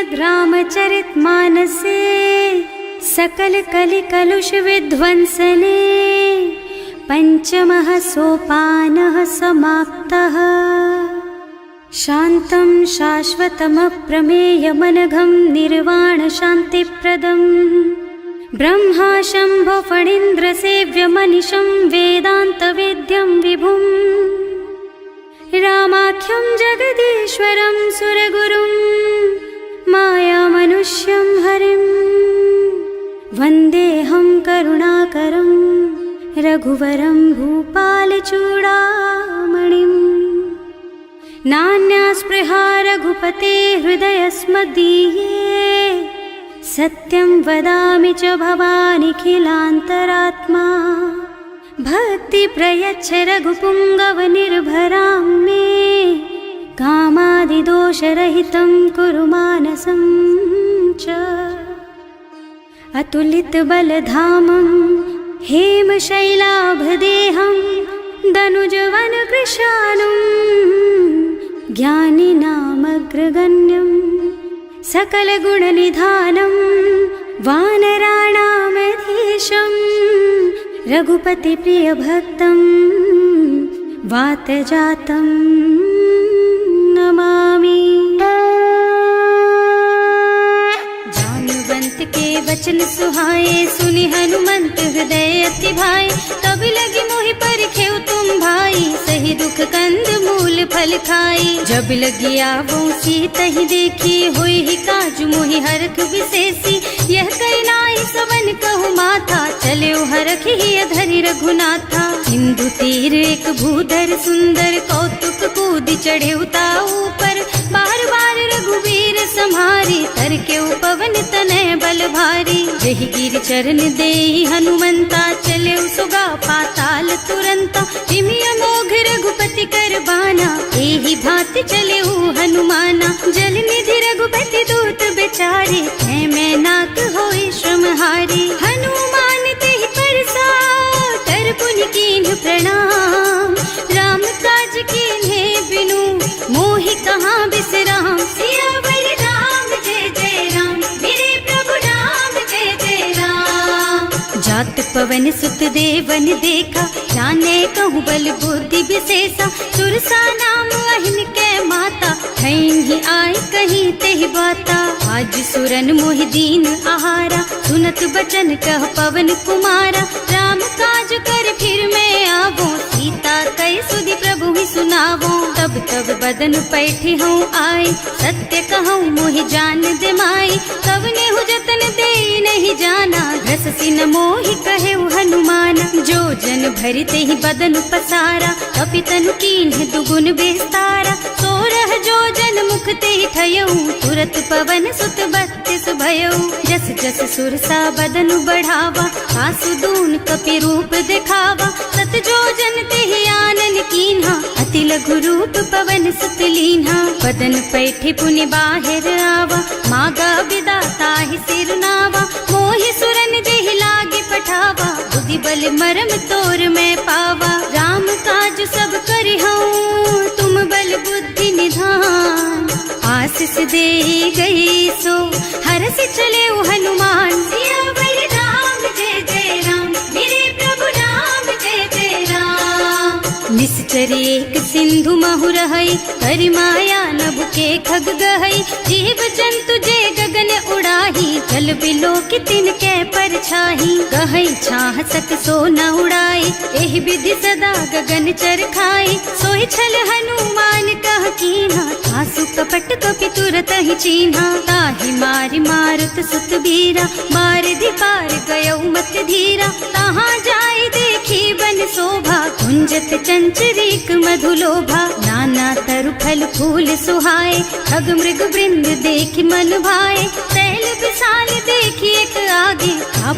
श्रीमद्रामचरितमानसे सकल कलि कलुष विध्वंसने पंचमः सोपानः समाप्तः। शान्तं शाश्वतमप्रमेयमनघं निर्वाण शान्तिप्रदम् ब्रह्मा शम्भो फणीन्द्रसेव्यमनिशं वेदान्तवेद्यं विभुम् रामाख्यं जगदीश्वरं सुरगुरुं मायामनुष्यं हरिं वन्देऽहं करुणाकरं रघुवरं भूपालचूडामणिम्। नान्यास्पृहा रघुपते हृदयस्मदीये सत्यं वदामि च भवानिखिलान्तरात्मा। भक्ति प्रयच्छ रघुपुङ्गवनिर्भरां मे कामादिदोषरहितं कुरु मानसं च। अतुलितबलधामं हेमशैलाभदेहं दनुजवनकृशानुं ज्ञानिनामग्रगण्यं सकलगुणनिधानं वानराणामधीशं रघुपतिप्रियभक्तं वातजातं नमामि। जानुवंत के वचन सुहाए सुनि हनुमंत हृदय अति भाए। तब लगी मोहि परखेउ तुम भाई सही दुख कंद मूल फल खाई। जब लगी आवो सीतहि देखी होई ही काजु मोहि हरख विशेषी। यह कई नाई सवन कहु माथा चले हरख ही धरि रघुनाथा। सिंधु तीर एक भूधर सुंदर कौतुक कूद चढ़े ऊपर। बार बार रघुवीर सम्हारी तर के पवन तनय बल भारी। जहि गिर चरण देहि हनुमंता चले सुगा पाताल तुरंता। तिमिय मोघ रघुपति कर बाना एहि भांति चले हनुमाना। जल निधि रघुपति दूत बेचारे है मैं नाक होई श्रमहारी। हनुमान तेहि परसा कर पुनि कीन्ह प्रणाम। राम काज कीन्हे बिनु मोहि कहाँ बिसराम। सियावर राम जय जय राम मेरे प्रभु राम जय जय राम। जात पवन सुत देवन देखा जाने कहूँ बल बुद्धि विशेषा। सुरसा नाम अहिन के माता ही आय कहीं तेहि बाता। आज सुरन मोहि दीन आहारा सुनत बचन कह पवन कुमारा। राम काज कर फिर मैं आवो सीता कई सुधि प्रभु ही सुनावो। तब तब बदन पैठी हूँ आए सत्य कहूँ मोहि जान दे माई। तब नेहु जतन दे नहीं जाना घस सिन मोहि कहे हनुमाना। जो जन भरते ही बदन पसारा कपितन कीन्ह दुगुन बेस्तारा। सोरह जो जन मुख ते ठयऊ तुरत पवन सुत 32 भयऊ। जस जस सुरसा बदन बढ़ावा आसुदून कपि रूप दिखावा। सत जो जन ते आनन कीन्हा अति लघु रूप पवन सुत लीन्हा। बदन पैठे पुनि बाहिर आवा मागा बिदा ताहि सिर नावा। मोहि सुरन देहि लागे पठावा बुद्धि बल मरम तोर मैं पावा। राम काज सब करिहऊँ तुम बल बुद्धि निधान। आशीष दे गई सो हरस चले हनुमान। सियावर राम जय जय राम मेरे प्रभु राम जय जय राम। निश्चर एक सिंधु महु रहई करि माया नभ के खग गहई। जीव जंतु जे गगन उड़ाही जल बिलो की तिनके परछाही। गहई छाह सक सो न उड़ाई एहि विधि सदा गगन चर खाई। सोहि छल हनुमान कह कीन्हा आसु कपट कपि तुरत ही चीन्हा। ताहि मारि मारुत सुत बीरा मार दी पार गयौ मत धीरा। तहाँ जाय देखी बन शोभा कुंजत चंचरीक मधुलोभा। नाना तरु फल फूल सुहाए खग मृग वृंद देखि मन भाए। तैल विशाल देखी एक आगे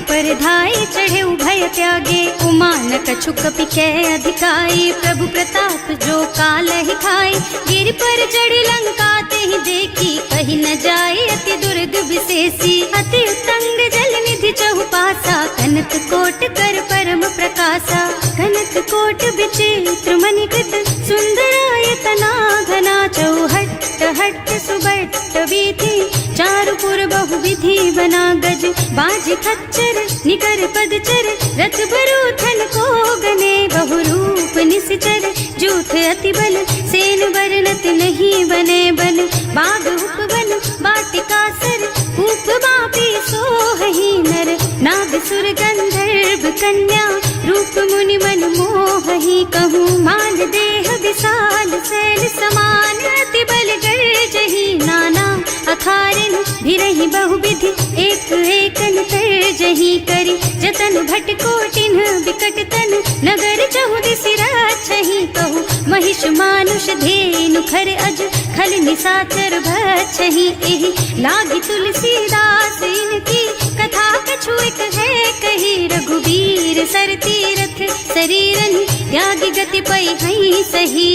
पर धाई चढ़े भय त्यागे। उमा न कछु कपि कै अधिकाई प्रभु प्रताप जो काल ही खाई। गिर पर चढ़ी लंका ते ही देखी कहीं न जाए अति दुर्ग विशेषी। अति उत्तंग जल निधि चहुपासा कनक कोट कर परम प्रकाशा। कनक कोट विचित्र मणिकृत सुंदरायतना घना चौहट्ट हट्ट सुबट्ट बीथी चारुपुर बहुविधि बना गज बाज खच्चर निकर पदचर रथ बरूथन को गने बहुरूप निश्चर जूथ अति बल सेन बरनत नहीं बने बन बाग उपवन बाटिका सर कूप बापी सोहहि नर नाग सुर गंधर्व कन्या रूप मुनि मन मोहहि कहूँ मान देह विशाल शैल समान अति बल गर्जहि नाना अखारिन भिरहि बहुविधि एक एकन तरजहि करि जतन भट कोटिन बिकट तन नगर चहुदिस राछहि कहूँ महिष मानुष धेनु खर अज खल निसाचर भक्षहि एहि लागी तुलसीदास इनकी कथा कछु एक है कही रघुवीर सर तीरथ शरीरन त्यागी गति पई हई सही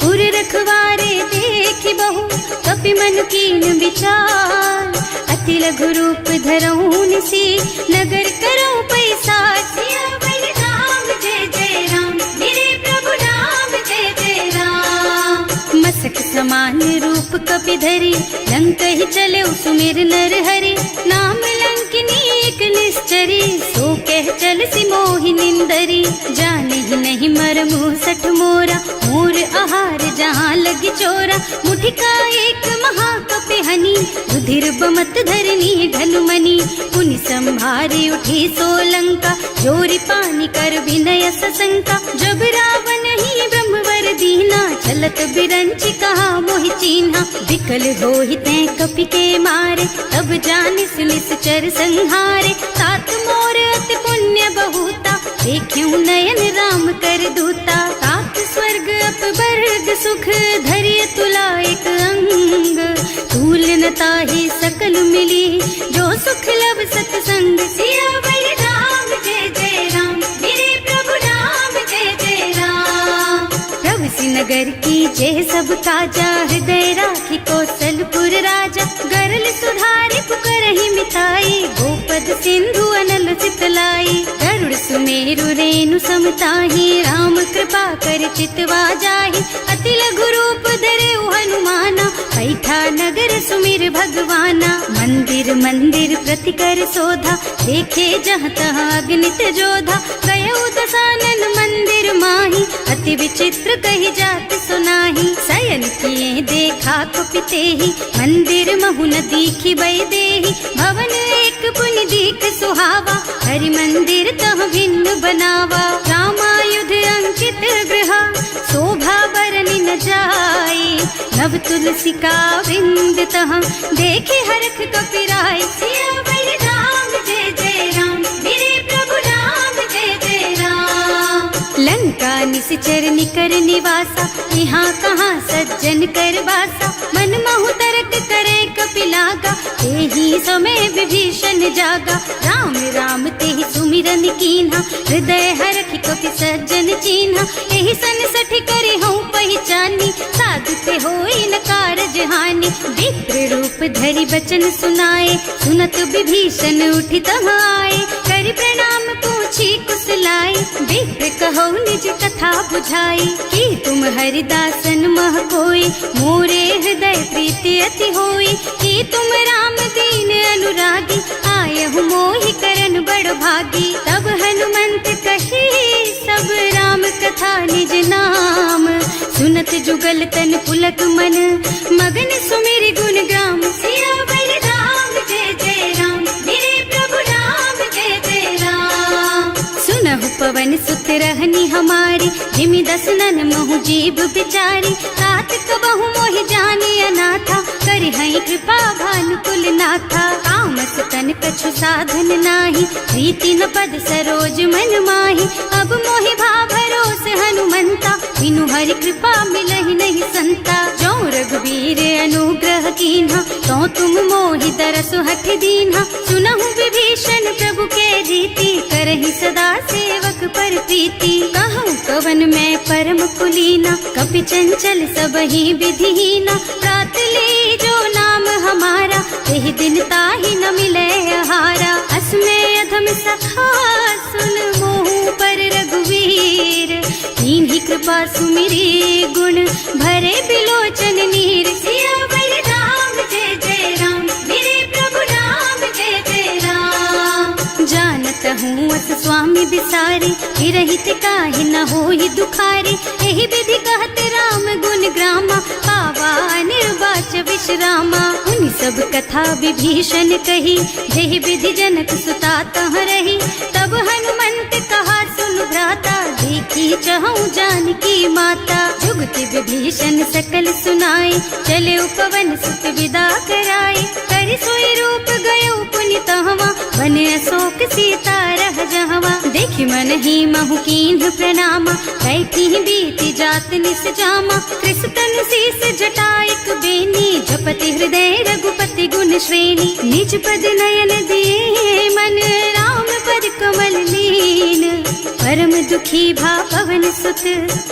उर रखवारे देखि बहु कपि मन कीन विचार अति लघु रूप धरऊं निसी नगर करऊं पैसा सियावर राम जय जय राम मेरे प्रभु राम जय जय राम मसक समान रूप कपि धरी लंक ही चले सुमिर नर हरि नाम लंकिनी एक निश्चरी सो कह चल सी मोहि निंदरी जाने ही नहीं मरमु सठ मोरा मोर आहार जहाँ लगी चोरा मुठिका एक महाकपि हनी रुधिर बमत धरनी धनुमनी पुनि संभारी उठी सोलंका जोरी पानी कर विनय सशंका जब रावण ही ब्रह्मवर दीना चलत बिरंची कहा मोहि चीन्हा विकल होहि तै कपि के मारे तब जानिस निश्चर संहारे तात मोर अति पुण्य बहुता देखियो नयन राम कर दूता तात स्वर्ग अपवर्ग सुख धरिय तुला एक अंग तूल न ताहि सकल मिली जो सुख लब सतसंग सियावर राम जय जय राम मेरे प्रभु राम जय जय राम प्रभु नगर की जय सब काजा हृदय राखी कौशलपुर राजा गरल सुधारी पुकरहि मिताई गोपद सिंधु अनल चितलाई गरुड़ सुमेरु रेणु समताहि राम कृपा कर चितवा जाहि अति लघु रूप धरे हनुमाना पैठा नगर सुमिर भगवाना मंदिर मंदिर प्रति कर शोधा देखे जहाँ तहाँ अग्नित जोधा गयो दशानन मंदिर माही अति विचित्र कही जात सुनाही शयन किए देखा कुपिते ही मंदिर महु न दीखी बई देही भवन एक पुनि दीख सुहावा हरि मंदिर तह भिन्न बनावा रामायुध अंकित गृह शोभा बरनि न जाए नव तुलसी का वृंद तह देखे हरख कपिराय सियावर राम जय जय राम मेरे प्रभु राम जय जय राम लंका निश्चर निकर निवासा यहाँ कहाँ सज्जन कर बासा मन महु तरक करे कपिलागा तेहि समय विभीषण जागा राम राम तेहि सुमिरन कीन्हा हृदय हरखि कपि सज्जन चीन्हा एहि सन सठि करि हूँ पहचानी साधु ते होई न कारज हानि विप्र रूप धरि बचन सुनाए सुनत विभीषण उठि तहाँ आए करि प्रणाम पूछी कुशलाए विप्र कहो निज कथा बुझाई कि तुम हरिदासन मह कोई मोरे हृदय प्रीति अति होई कि तुम राम दीन अनुरागी आयहु मोहि करन बड़ भागी तब हनुमंत कही सब राम कथा निज नाम सुनत जुगल तन पुलक मन मगन सुमिर गुण ग्राम सियावर राम जय जय राम मेरे प्रभु राम जय जय राम सुनहु पवन सुत रहनी हमारी जिमि दसनन महु जीव बिचारी तात कबहु मोहि जानी अनाथा करि हई कृपा भानुकुल नाथा तामस तन कछु साधन नाही प्रीति न पद सरोज मन माही अब मोहि भा भरोस हनुमंता बिनु हरि कृपा मिलहि नहीं संता जो रघुवीर अनुग्रह कीन्हा तो तुम मोहि दरसु हठ दीन्हा सुनहु विभीषण प्रभु के रीति करहि सदा सेवक पर प्रीति कहूँ कवन मैं परम कुलीना कपि चंचल सबहि विधिहीना प्रात ले जो नाम हमारा तेहि दिन ताहि न मिले आहारा असमय अधम सखा सुन मोहु पर रघुवीर कीन्ही कृपा सुमिरी गुण भरे बिलोचन नीर सियावर रहित काहे न होई दुखारी, एहि विधि कहत राम गुण ग्रामा, पावा निर्वाच विश्रामा। उन सब कथा विभीषण कही, जेहि विधि जनक सुता तह रही। तब हनुमंत कहा सुन भ्राता, देखी चहु जानकी माता। जुगति विभीषण सकल सुनाई, चले उपवन सुत विदा कराई। कर सोई रूप गयो पुनि तहवा, बन अशोक सीता रह जहवा। देखि मन ही महु कीन्ह प्रणामा, बैठी बीती जात निस जामा। कृष्ण शीस जटाइक बेनी, जपति हृदय रघुपति गुण श्रेणी। निज पद नयन दिए मन, राम पद कमल लीन। परम दुखी भा पवन सुत,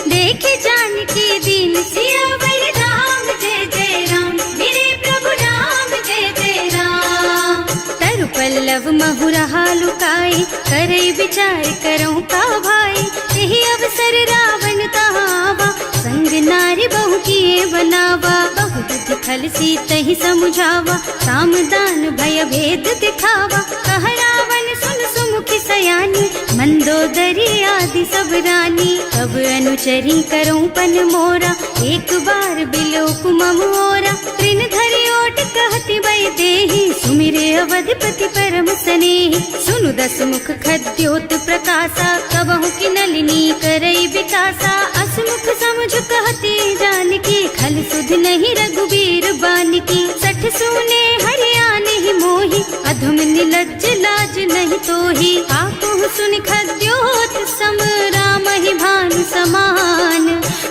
देखे जानकी दीन। सियावर राम जय जय राम, मेरे प्रभु राम जय जय राम। तरु पल्लव महुरहा लुकाई, करई विचार करऊं का भाई। यही अवसर रावण तहावा, संग नारी बहु किए बनावा। बहु बुद्धि खल सीतहि समुझावा, साम दान भय भेद दिखावा। कह रावण सुन सुमुखी सयानी, मंदोदरी आदि सब रानी। अब अनुचरी करऊं पन मोरा, एक बार बिलोक मम ओरा। तृण धरि ओट कहति वै देहि, सुमिरे अवधपति परम स्नेहि। सुनु दस मुख खद्योत प्रकाशा, कबहु की नलिनी करई विकासा। असमुख समझ कहती जानकी, खल सुध नहीं रघुबीर बानकी। सठ सूने हरियाणा ही मोहि, अधम निलज्ज लाज नहीं तोहि। आकुह सुनि खद्योत सम, राम ही भानु समान।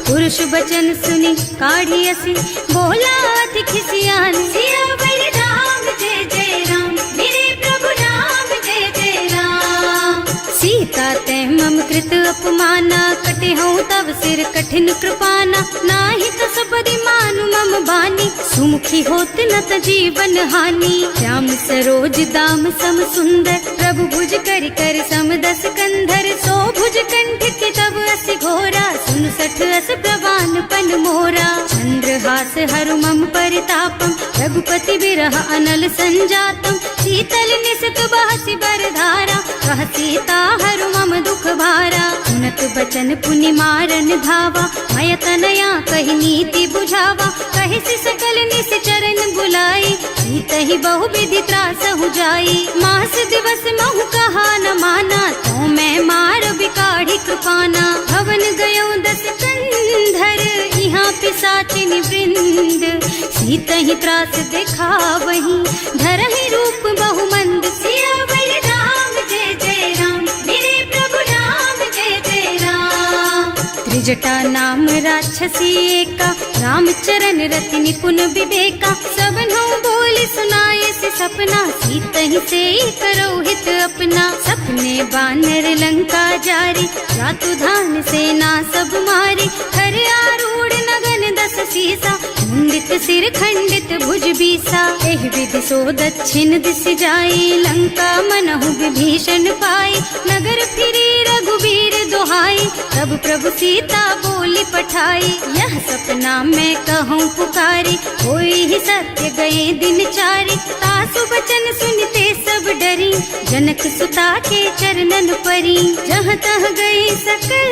पुरुष बचन सुनि काढ़ी असी, बोला अति खिसियान। सियावर राम जय जय राम, मेरे प्रभु राम जय जय राम। सीता ते मम कृत अपमाना, कटे हूँ तब सिर कठिन कृपाना। नाही तो सबरी मानु मम बानी, सुमुखी होत न त जीवन हानि। श्याम सरोज दाम सम सुंदर, प्रभु भुज कर कर सम दस कंधर। सो भुज कंठ के तब अस घोरा, सुन सठ अस प्रवान पन मोरा। चंद्रहास हरु मम परितापम, रघुपति बिरह अनल संजातम। शीतल निसत बहसि बरधारा, कह सीता हरु मम दुख भारा। सुनत बचन पुनि मारन धावा, मय तनया कहि नीति बुझावा। कहि सकल निस चरण बुलाई, सीतहि बहु विधि त्रास हो जाई। मास दिवस महु कहा न माना, तो मैं मार बिकाढ़ी कृपाना। भवन गयो दस कंधर, यहाँ पिशाचिनी वृंद। सीतहि त्रास देखा वही, धरहि रूप बहु मंद। सियावर राम जय जय राम, मेरे प्रभु राम जय जय राम। त्रिजटा नाम राक्षसी एका, राम चरण रति निपुण विवेका। सबनो बोल सुनाए से सपना, सीतहि से करो हित अपना। सपने बानर लंका जारी, रातु धान सेना सब मारी। खर आरूढ़ नगन दस सीसा, मुंडित सिर खंडित भुज बीसा। एहि विधि सो दक्षिण दिस जाई, लंका मनहु विभीषण पाई। नगर फिरी रघुबीर दुहाई, तब प्रभु सीता बोली पठाई। यह सपना मैं कहूँ पुकारी, होई ही सत्य गए दिन चारी। तासु बचन सुनते सब डरी, जनक सुता के चरणन परी। जहाँ तह गई सकल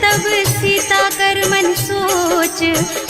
तब सीता कर मन सोच।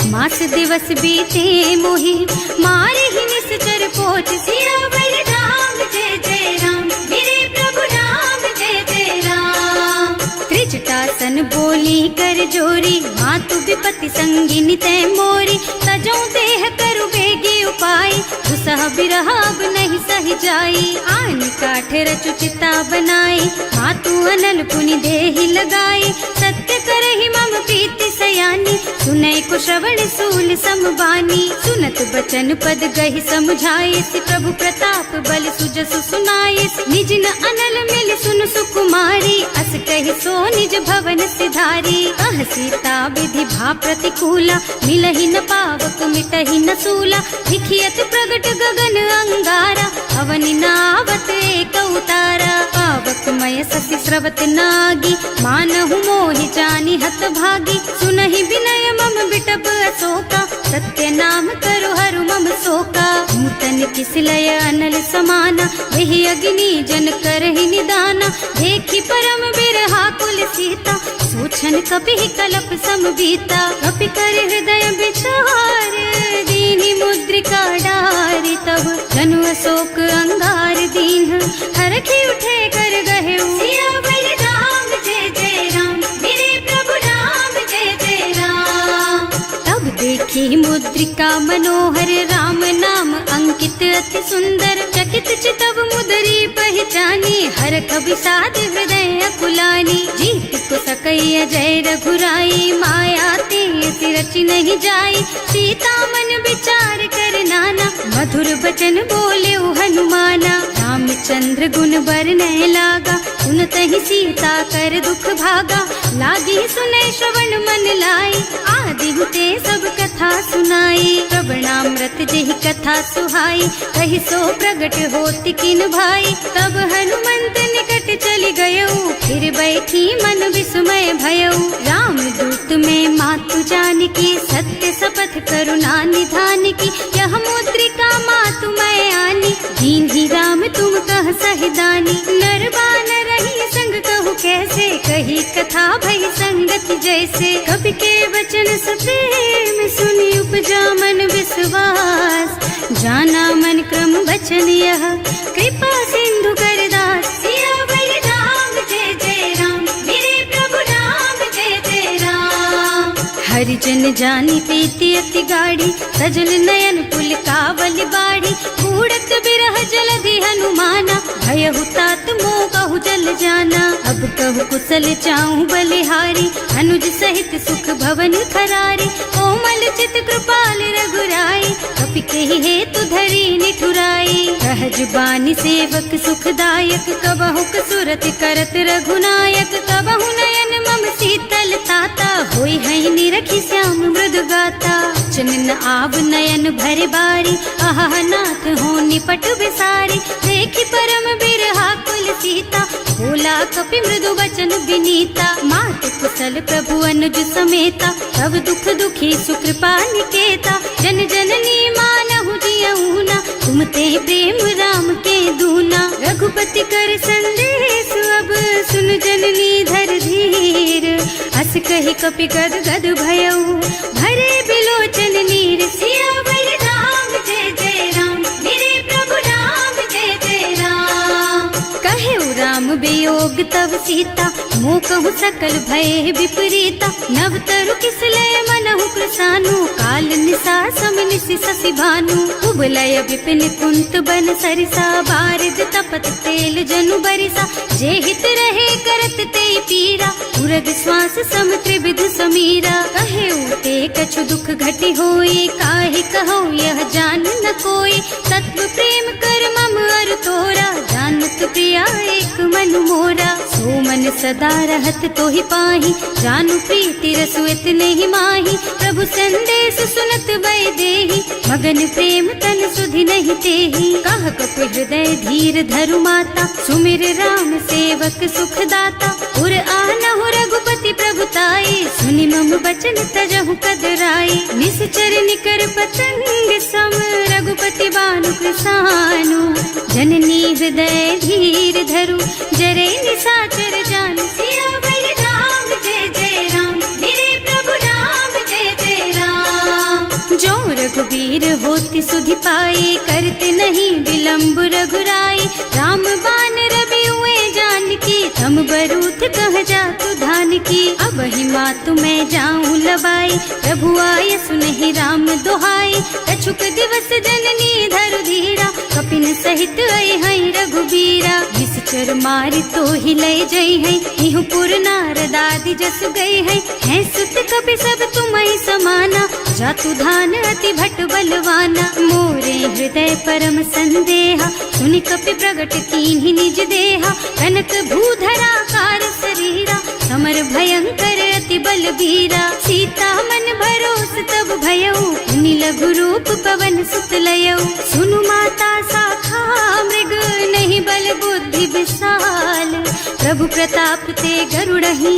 मास दिवस बीते मोहि, मारे ही निश्चर पोच। सियावर राम जय जय राम, मेरे प्रभु राम जय जय राम। त्रिजटासन बोली कर जोरी, मातु विपति संगिनी तै मोरी। तजो देह करु बेगी उपाय, दुसह बिरह अब नहीं सही जाई। आन काठ रचु चिता बनाई, मातु अनल पुनि देहि लगाई। सत्य करहि मम प्रीति सयानी, सुनै को श्रवण सूल समबानी। सुनत बचन पद गहि समझाए, प्रभु प्रताप बल सुजसु सुनाए। निज न अनल मिल सुन सुकुमारी, अस कहि सो निज भवन सिधारी। कह सीता विधि भा प्रतिकूला, मिलहि न पावक मिटहि न सूला। लिखियत प्रगट गगन अंगारा, अवनि नावत एक उतारा। पावक मय ससि स्रवत नागी, मानहु मोहि जानि हत भागी। सुनहि विनय मम बिटप अशोका, सत्य नाम करु हरु मम शोका। नूतन अनल किसलय अनल समाना, वही अग्नि जन करहि निदाना। देखी परम बिरहा कुल सीता, सोचन कपि कलप सम बीता। कपि कर हृदय विचार, दीनी मुद्रिका डारी। तब जनु अशोक अंगार दीन, हरखी उठे कर गहे सियावर राम जय जय राम, मेरे प्रभु राम जय जय राम। तब देखी मुद्रिका मनोहर, राम नाम अंकित अति सुंदर। चकित चितव मुदरी पहचानी, हरख विषाद हृदय अकुलानी। जीत को सकई अजय रघुराई, माया ते रचि नहीं जाई। सीता मन विचार कर नाना, मधुर बचन बोले हनुमाना। रामचंद्र गुण बरनय लागा, सुनत ही सीता कर दुख भागा। लागी सुने श्रवण मन लाई, आदि हुते सब कथा सुनाई। प्रवणामृत जेहि कथा सुहाई, कहि सो प्रगट होति किन भाई। तब हनुमंत निकट चली गयऊ, फिर बैठी मन विस्मय भयऊ। राम दूत में मातु जानकी, सत्य शपथ करुणा निधान की। यह मुद्रिका मातु मैं आनी, दीन ही राम तुम कह सहिदानी। नर बानर रही संग कहु कैसे, कही कथा भई संगति जैसे। कवि के वचन सप्रेम सुनी, उपजा मन विश्वास। जाना मन क्रम वचन यह, कृपा सिंधु कर दास। सियावर राम जय जय राम, मेरे प्रभु राम जय जय राम। हरिजन जानी प्रीति अति गाढ़ी, सजल नयन पुल कावल बाढ़ी। बूढ़त बिरह जलधि हनुमाना, भयहु तात मोह कहु जल जाना। अब कहु कुशल चाहूं बलिहारी, अनुज सहित सुख भवन खरारी। कोमल चित कृपाल रघुराई, कपि केहि हेतु धरी निठुराई। सहज बानी सेवक सुखदायक, कबहु सुरति करत रघुनायक। कबहु नयन मम शीतल ताता, होई है निरखी श्याम मृदु गाता। चनन आव नयन भरे बारी, आहा नाथ हो निपट विसारी। देखी परम बिरहा कुल सीता, बोला कपि मृदु वचन विनीता। मात कुशल प्रभु अनुज समेता, तब दुख दुखी सुकृपा निकेता। जन जननी मानहु जियऊना, तुम ते प्रेम राम के दूना। रघुपति कर संदेश अब सुन जननी धर धीर। अस कहि कपि गद गद भयऊ, भरे बिलोचन नीर। सियावर राम जय जय राम, मेरे प्रभु राम जय जय राम। कहेउ राम वियोग तब सीता, मोह कहु सकल भय विपरीता। नव तरु किसलय मनहु कृसानु, काल निसा समिनिसि शशि भानु। उबलय विपिन कुंत बन सरिसा, बारिद तपत तेल जनु बरिसा। जे हित रहे करत ते पीरा, उरग श्वास सम त्रिविध समीरा। कहेउ ते कछु दुख घटी होई, काहि कहौ यह जान न कोई। तत्व प्रेम कर मम अर तोरा, जानत प्रिया एक मन मोरा। सो मन सदा रहत तोहि पाहि, जानु प्रीति रसु इतने ही माही। प्रभु संदेश सुनत वै देहि, मगन प्रेम तन सुधि नहीं तेहि। कह कपि हृदय धीर धरु माता, सुमिर राम सेवक सुख दाता। उर आनहु रघुपति प्रभुताई, सुनि मम बचन तजहु कदराई। निश्चर निकर पतंग सम, रघुपति बानु कृसानु। जननी हृदय धीर धरु, जरे निशाचर जान। सियावर राम जय जय राम, मेरे प्रभु राम जय जय राम। जो रघुबीर होति सुधि पाई, करते नहीं विलम्ब रघुराई। राम बान रवि हुए जानकी, तम बरूथ कह जातु धान की। अब ही मातु मैं जाऊं लबाई, प्रभु आय सुनहि राम दुहाई। कछुक दिवस जननी धरु धीरा, कपिन सहित आई है रघुबीरा। निश्चर मारि तो ही लय जई है, इहु पुर नारद आदि जस गई है। हैं सुत कपि सब तुम्हि समाना, जातु धान अति भट बलवाना। मोरे हृदय परम संदेहा, सुनि कपि प्रगट कीन्हि निज देहा। कनक भूधरा कार शरीरा, समर भयंकर अति बलबीरा। सीता मन भरोस तब भयऊ, मुनि लघु रूप पवन सुत लयऊ। सुनु माता शाखा मृग, नहीं बल बुद्धि विशाल। प्रभु प्रताप ते गरुड़हि,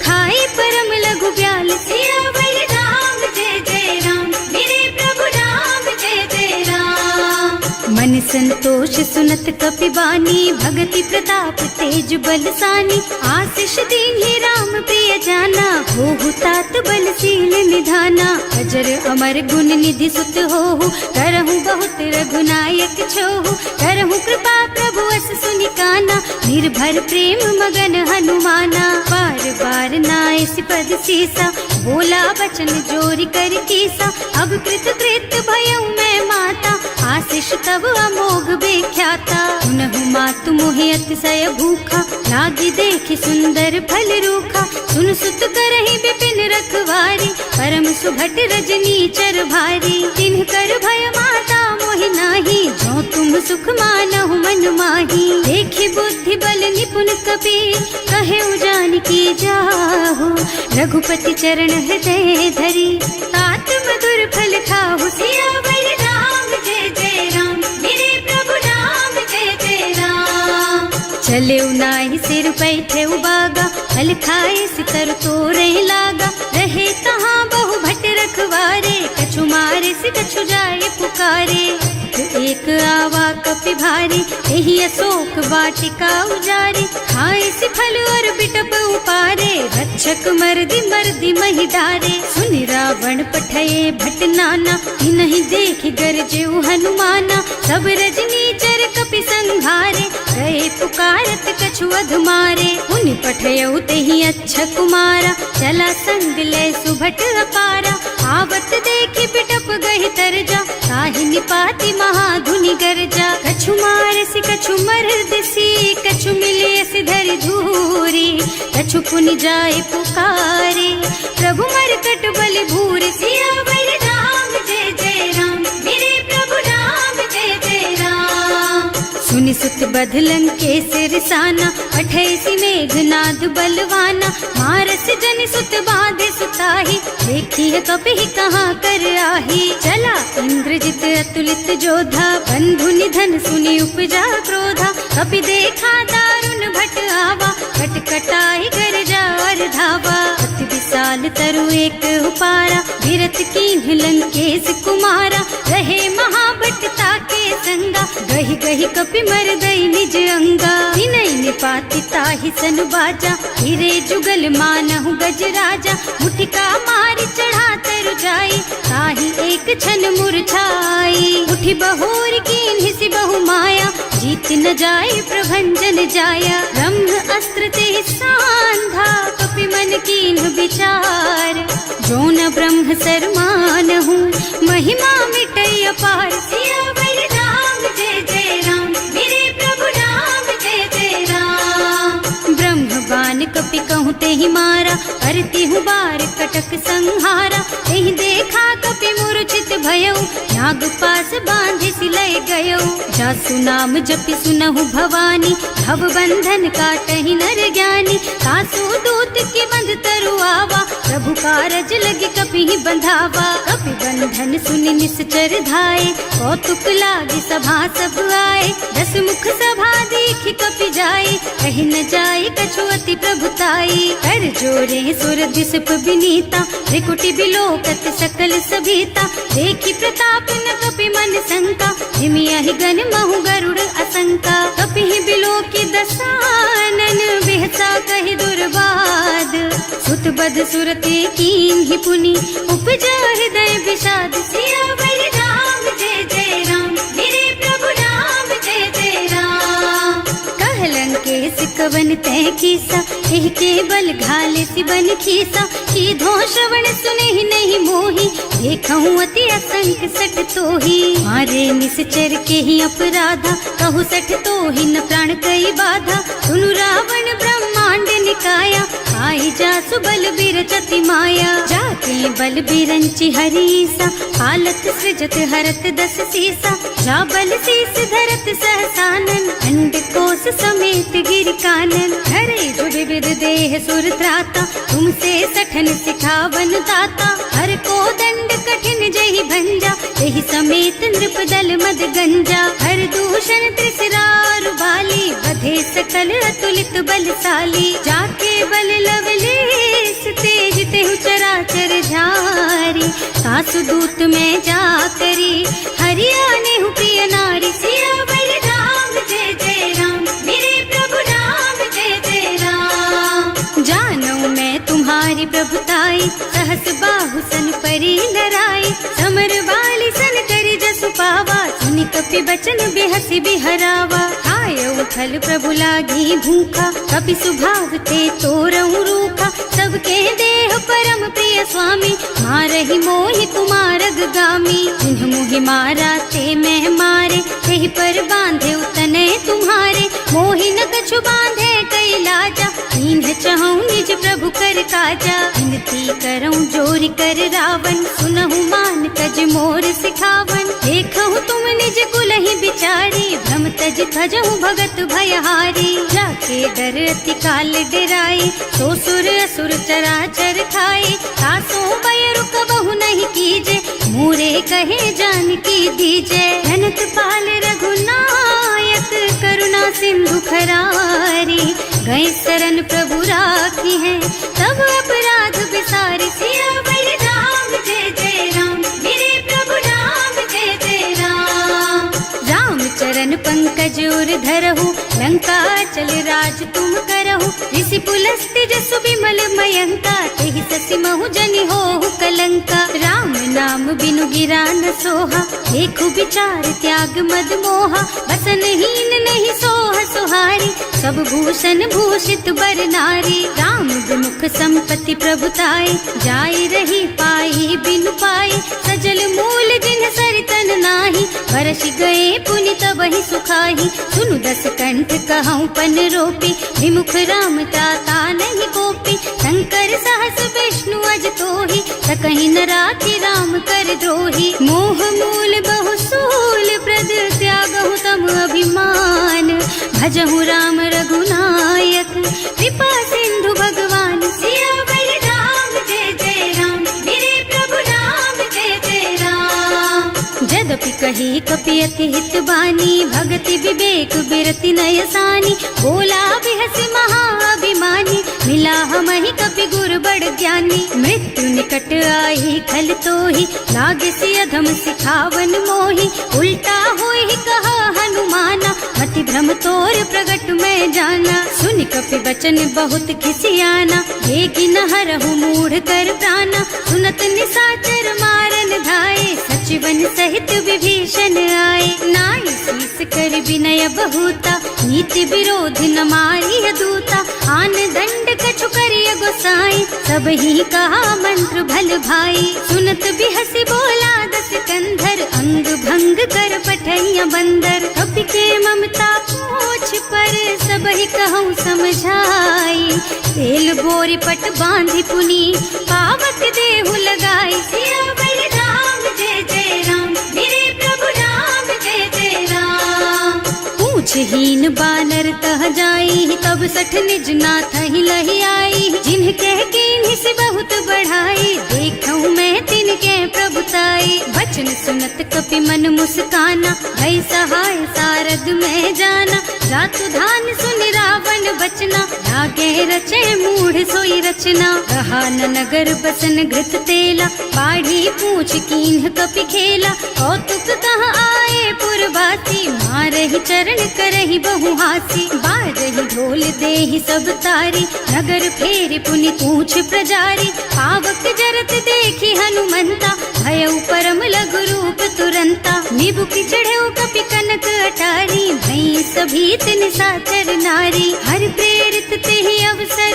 खाई परम लघु ब्याल। सियावर राम जय जय राम, मेरे प्रभु राम जय जय राम। संतोष सुनत कपिबानी, भगति प्रताप तेज बलसानी। आशीष दीन्हि राम प्रिय जाना, होहु तात बलशील निधाना। अजर अमर गुण निधि सुत होहु, करहु बहुत रघुनायक छोहु। करहु कृपा प्रभु अस सुनि काना, निर्भर प्रेम मगन हनुमाना। बार बार नाइस पद सीसा, बोला बचन जोरि कर कीसा। अब कृत कृत भयउ मैं माता, आशीष तब अमोघ बेख्याता। सुनहु मातु मोहि अतिशय भूखा, लागी देखि सुंदर फल रूखा। सुन सुत करहि विपिन रखवारी, परम सुभट रजनी चर भारी। तिन्ह कर भय माता मोहि नाही, जो तुम सुख मानहु मन माही। देखि बुद्धि बल निपुण कबीर, कहे जानकी जाहु। रघुपति चरण हृदय धरी, तात मधुर फल खाहु। सियावर राम जय जय राम, मेरे प्रभु राम जय जय राम। चले नाहि सिर बैठे उबागा, फल खाए सितर तोरे लागा। रहे तहाँ बहु भट रखवारे, कछु मारे से कछु जाए पुकारे। एक आवा कपि भारी, यही अशोक वाटिका उजारी। खाए से फल और बिटप उपारे, रक्षक मर्दी महि डारे। सुनि रावण पठये भट नाना, नहीं देखि गरजेउ हनुमाना। सब रजनी चर कपि संघारे, गए पुकारत कछु अधमारे। उनि पठयउ तेहि अच्छा कुमारा, चला संग ले सुभट अपारा। आवत देखि बिटप गहि तरजा, ताहि निपाति महाधुनि गरजा। कछु मारसि कछु मरदसी, कछु मिलियसि धरि धूरी। कछु पुनि जाए पुकारे, प्रभु मरकट बल भूरि। सियावर राम जय जय राम, मेरे प्रभु राम जय जय राम। सुनि सुत बधलन के सिरसाना, अठैसी मेघनाद बलवाना। मारस जनि सुत बाधे सुताही, देखी है कपि कहाँ कर आही। चला इंद्रजित अतुलित जोधा, बंधु निधन सुनि उपजा क्रोधा। कपि देखा दारुण भट आवा, कटकटाई गरजा और धावा। अति विशाल तरु एक उपारा, विरत कीन्ह लंकेश कुमारा। रहे महाभटता के संगा, गहि गहि कपि मर गई निज अंगा। विनय निपाति ताहि सन बाजा, हिरे जुगल मानहु गज राजा। मुठिका मारि चढ़ा तरु जाई, ताहि एक छन मुरझाई। उठि बहोर कीन्हि सि बहु माया, जीत न जाय प्रभंजन जाया। ब्रह्म अस्त्र तेहि सांधा, कपि मन कीन्ह विचार। जो न ब्रह्म सर मानहु, महिमा मिटै अपार। सियावर राम जय जय राम, मेरे प्रभु राम जय जय राम। ब्रह्म बान कपि कहूँ तेहि मारा, करती हूँ बार कटक संहारा। तेहि देखा कपि मूर्छित भयउ, नाग पास बांधे सिलय गयउ। जासु नाम जपि सुनहु भवानी, भव बंधन काटहि नर ज्ञानी। सासु दूत की बंध तरु आवा, प्रभु कारज लगे कपि ही बंधावा। कपि बंधन सुनि निश्चर धाये, कौतुक लागी सभा सब आए। दस मुख सभा देखि कपि जाए, कहि न जाए कछु अति प्रभुताई। कर जोरे सुर दिसप विनीता, त्रिकुटी बिलोकत सकल सभीता। देखि प्रताप न कपि मन शंका, हिमियाहि गन महु गरुड़ असंका। कपि ही बिलोकी दसानन, बिहसा कहि दुर्बाद। सुत बद सुरते कीन्हि पुनि, उपजा हृदय विषाद। सियावर राम जय जय राम, मेरे प्रभु राम जय जय राम। कहलन के सिकवन तय कीसा, एहि के बल घाले सिबन खीसा। सीधो श्रवण सुने ही नहीं मोही, देखहु अति असंख सठ तोही। मारे निश्चर के ही अपराधा, कहु सठ तोही न प्राण कई बाधा। सुनु रावण ब्रह्मांड निकाया, आई जासु बल बिरचति माया। जाके बल बिरंचि हरीसा, हालत सृजत हरत दस सीसा। जा बल शीस धरत सहसानन, अंड कोस समेत गिर कानन। हरे जो विविध देह सुर त्राता, तुमसे सठन सिखावन दाता। हर को दंड कठिन जहि भंजा, तेहि समेत नृप दल मद गंजा। हर दूषण त्रिसरार बाली, बधे सकल अतुलित बलशाली। जाके बल लवलेश तेज तेहु चराचर झारी। सासु दूत में जा करी, हरियाणे हु प्रिय नारी। सिया आई, सहस बाहु सन परी नराई, समर बाली सन करी जसु पावा, सुनि कपि बचन बिहसि बिहरावा। आय उठल प्रभु लागी भूखा, कपि सुभाव ते तोरऊ रूखा, सबके देह परम प्रिय स्वामी, मारहि मोहि कुमारग गामी। जिन्ह मोहि मारा ते मैं मारे, तेहि पर बांधे उतने तुम्हारे, मोहि न कछु बांधे कई लाजा, इन्ह चहु निज प्रभु कर काजा। विनती करऊं जोरि कर रावण, सुनहु मान तज मोर सिखावन, देखहु तुम निज कुलहि बिचारी, भ्रम तज थजहु भगत भयहारी। जाके डर अति काल डराई, सो सुर असुर चराचर खाए, तासो भय रुक बहु नहीं कीजे, मोरे कहे जानकी दीजे। धनत पाल रघुनायक, करुणा सिंधु खरारी, गए शरण प्रभु राखी है, तब अपराध विसारी। सियावर राम जय जय राम, मेरे प्रभु राम जय जय राम। राम चरण पंकज उर धरहु, लंका चल राज तुम करहु, ऋषि पुलस्त्य जसु विमल मयंका, तेहि ससि महु जनि होहु कलंका। राम नाम बिनु गिरा न सोहा, देखु विचार त्याग मद मोहा, बसनहीन नहीं सोह सुहारी, सब भूषण भूषित बर नारी। राम विमुख संपत्ति प्रभुताई, जाय रही पाई बिनु पाई, सजल मूल जिन सरितन नाही, बरसि गए पुनि तबहि सुखाही। सुनु दस कंठ कहऊँ पन रोपी, विमुख राम ताता नहीं कोपी, शंकर सहस विष्णु अज तोहि, सकहि न राखि राम कर द्रोही। मोह मूल बहु सूल प्रद, त्यागहु तम अभिमान, भजहु राम रघुनायक, कृपा सिंधु भगवान। सियावर राम जय जय राम, मेरे प्रभु राम जय जय राम। जदपि कही कपि अति हित बानी, भगति विवेक बिरति नय सानी, बोला बिहसि महाअभिमानी, मिला हमहि कपि गुर बड़ ज्ञानी। मृत्यु निकट आई खल तोहि, लागे सि अधम सिखावन मोहि, उल्टा होहि कहा हनुमाना, मति भ्रम तोर प्रगट मैं जाना। सुनि कपि बचन बहुत खिसियाना, देगी न हरहु मूढ़ कर प्राणा, सुनत निशाचर मारन धाये, सचिवन सहित विभीषण आए। नाई शीस कर विनय बहुता, नीति विरोध न मारिय दूता, आन दंड कछु करिय गोसाई, सब ही कहा मंत्र भल भाई। सुनत बिहसि बोला दस कंधर, अंग भंग कर पठैया बंदर, कपि के ममता पूछ पर, सब ही कहूँ समझाई। तेल बोरी पट बांधि पुनी, पावक देहु लगाई। सियावर राम जय जय राम, मेरे प्रभु राम जय जय राम। पूछहीन बानर तह जाई, तब सठ निज नाथ ही लही आई, जिन्ह कह कीन्हि से बहुत बढ़ाई, देखऊँ मैं तिनके प्रभुताई। वचन सुनत कपि मन मुस्काना, भई सहाय सारद में जाना, जातु धान सुनि रावण बचना, लागे रचे मूढ़ सोई रचना। रहा न नगर बसन घृत तेला, बाढ़ी पूछ कीन्ह कपि खेला, कौतुक कहाँ आए पुरवासी, मारहि चरण करहि बहु हासी। बाजहि ढोल देहि सब तारी, नगर फेरि पुनि पूछ प्रजारी, पावक जरत देखि हनुमंता, भयउ परम लघु रूप तुरंता। निबुकि चढ़ऊ कपि कनक अटारी, भई सभीत निशाचर नारी। हर प्रेरित तेहि अवसर,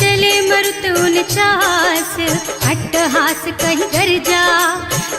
चले मरुत उनचास, अट्टहास कहि गर्जा,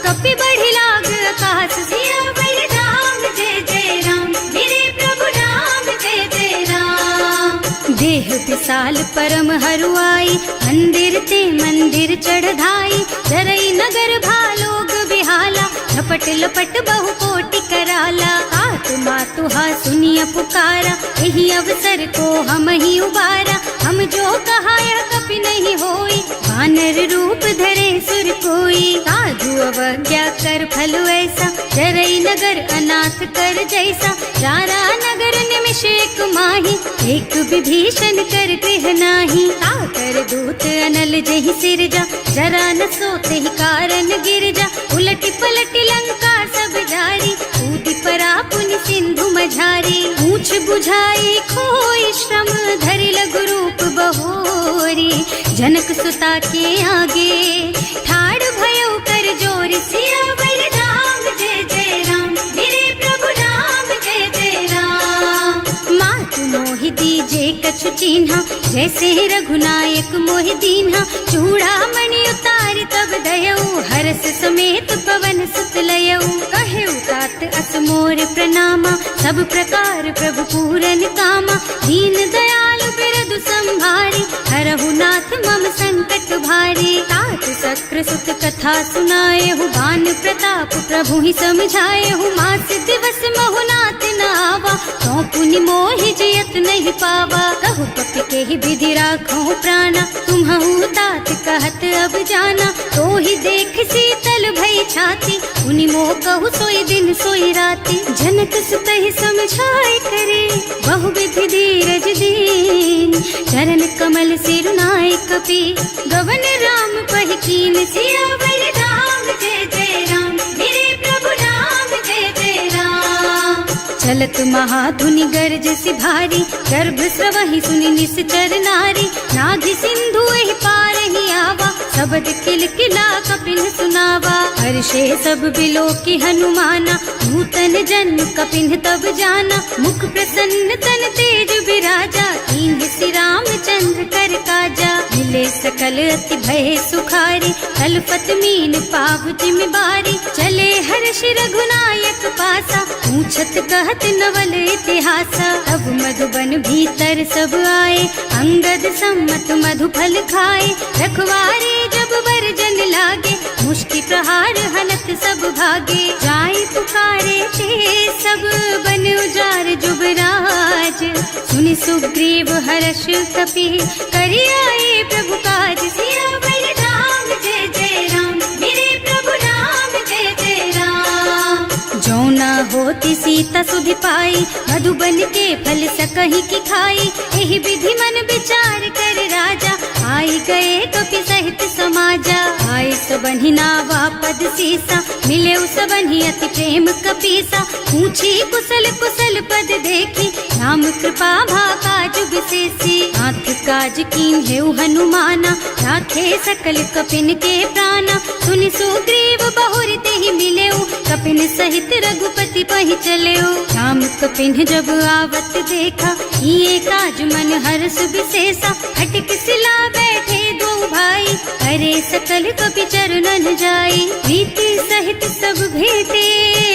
कपि बढ़ि लाग आकाश। सियावर राम जय जय राम, मेरे प्रभु राम जय जय राम। देह विशाल परम हरुआई, मंदिर ते मंदिर चढ़धाई, जरई नगर भालोग बिहाला, झपट लपट बहु कोटि कराला। आत्मा तुहा सुनिय पुकारा, यही अवसर को हम ही उबारा, हम जो कहा यह कपि नहीं होई, वानर रूप धरे सुर कोई। साधु अवज्ञा कर फल ऐसा, जरई नगर अनाथ कर जैसा, जारा नगर निमिष एक माही, एक विभीषण कर गृह नाही। ताकर दूत अनल जहि सिरजा, जरा न सोते ही कारण गिरजा, उलटी पलटी लंका सब जारी, कूदि परा पुनि सिंधु मझारी। पूछ बुझाई खोई श्रम, धरि लघु रूप बहोरी, जनक सुता के आगे ठाड़ भयो कर जोर सियावर राम जय जय राम, मेरे प्रभु राम जय जय राम। मात मोहि दीजे कछु चिन्हा, जैसे रघुनायक मोहि दीन्हा। चूड़ामणि उतार तब दयऊ, हरस समेत पवन सुत लयऊ। कहे तात अस मोर प्रणामा, सब प्रकार प्रभु पूरन कामा। दीन दयालु बिरदु संभारी, हरहु नाथ मम संकट भारी। तात सक्र सुत कथा सुनाए हूँ, बान प्रताप प्रभु ही समझाए हूँ। मास दिवस महु नाथ न आवा, तो पुनि मोहि जियत नहीं पावा। कहु पपि के ही विधि राखो प्राणा, तुम्हु तात कहत अब जाना। तो ही देख शीतल भई छाती, उनि मोह कहु सोई दिन सोई राती। जनक सुत ही समझाए करे, बहु विधि धीरज दीन। चरण कमल सिरुनाए कपि, गवन राम पहि कीन। सियावर राम जय जय राम, मेरे प्रभु राम जय जय राम। चलत महाधुनि गर्ज सि भारी, गर्भ स्रवहि सुनि निश्चर नारी। नाभि सिंधु एहि पार ही आवा, शबद किल किला कपिन सुनावा। हर्षे सब बिलो की हनुमाना, नूतन जन्म कपिन तब जाना। मुख प्रसन्न तन तेज विराजा, कीन्ह श्री रामचंद्र कर काजा। मिले सकल अति भय सुखारी, तलपत मीन पाव जिम बारी। चले हर्ष रघुनायक पासा, पूछत कहत नवल इतिहासा। तब मधुबन भीतर सब आए, अंगद सम्मत मधु फल खाए। रखवारे जब बरजन लागे, मुष्टि प्रहार हनत सब भागे। जाय पुकारे ते सब बन उजार जुबराज। सुनि सुग्रीव हर्ष कपि, करि आए प्रभु काज। सियावर राम जय जय राम, मेरे प्रभु राम जय जय राम। जो न होती सीता सुधि पाई, मधुबन के फल सकहि की खाई। एहि विधि मन विचार कर राजा, आई गए कपि सहित समाजा। आए सबहि नावा पद सीसा, मिले सबहि अति प्रेम कपीसा। पूछी कुशल कुशल पद देखी, राम कृपा भाका जुग सेसी। नाथ काज कीन्हेउ हनुमाना, राखे सकल कपिन के प्राणा। सुनि सुग्रीव बहुर तेहि मिलेउ, कपिन सहित रघुपति पहि चलेउ। राम कपिन जब आवत देखा, ये काज मन हर्ष विशेषा। हटिक सिला बैठे दो भाई, अरे सकल कपि चरणन जाई। प्रीति सहित सब भेटे,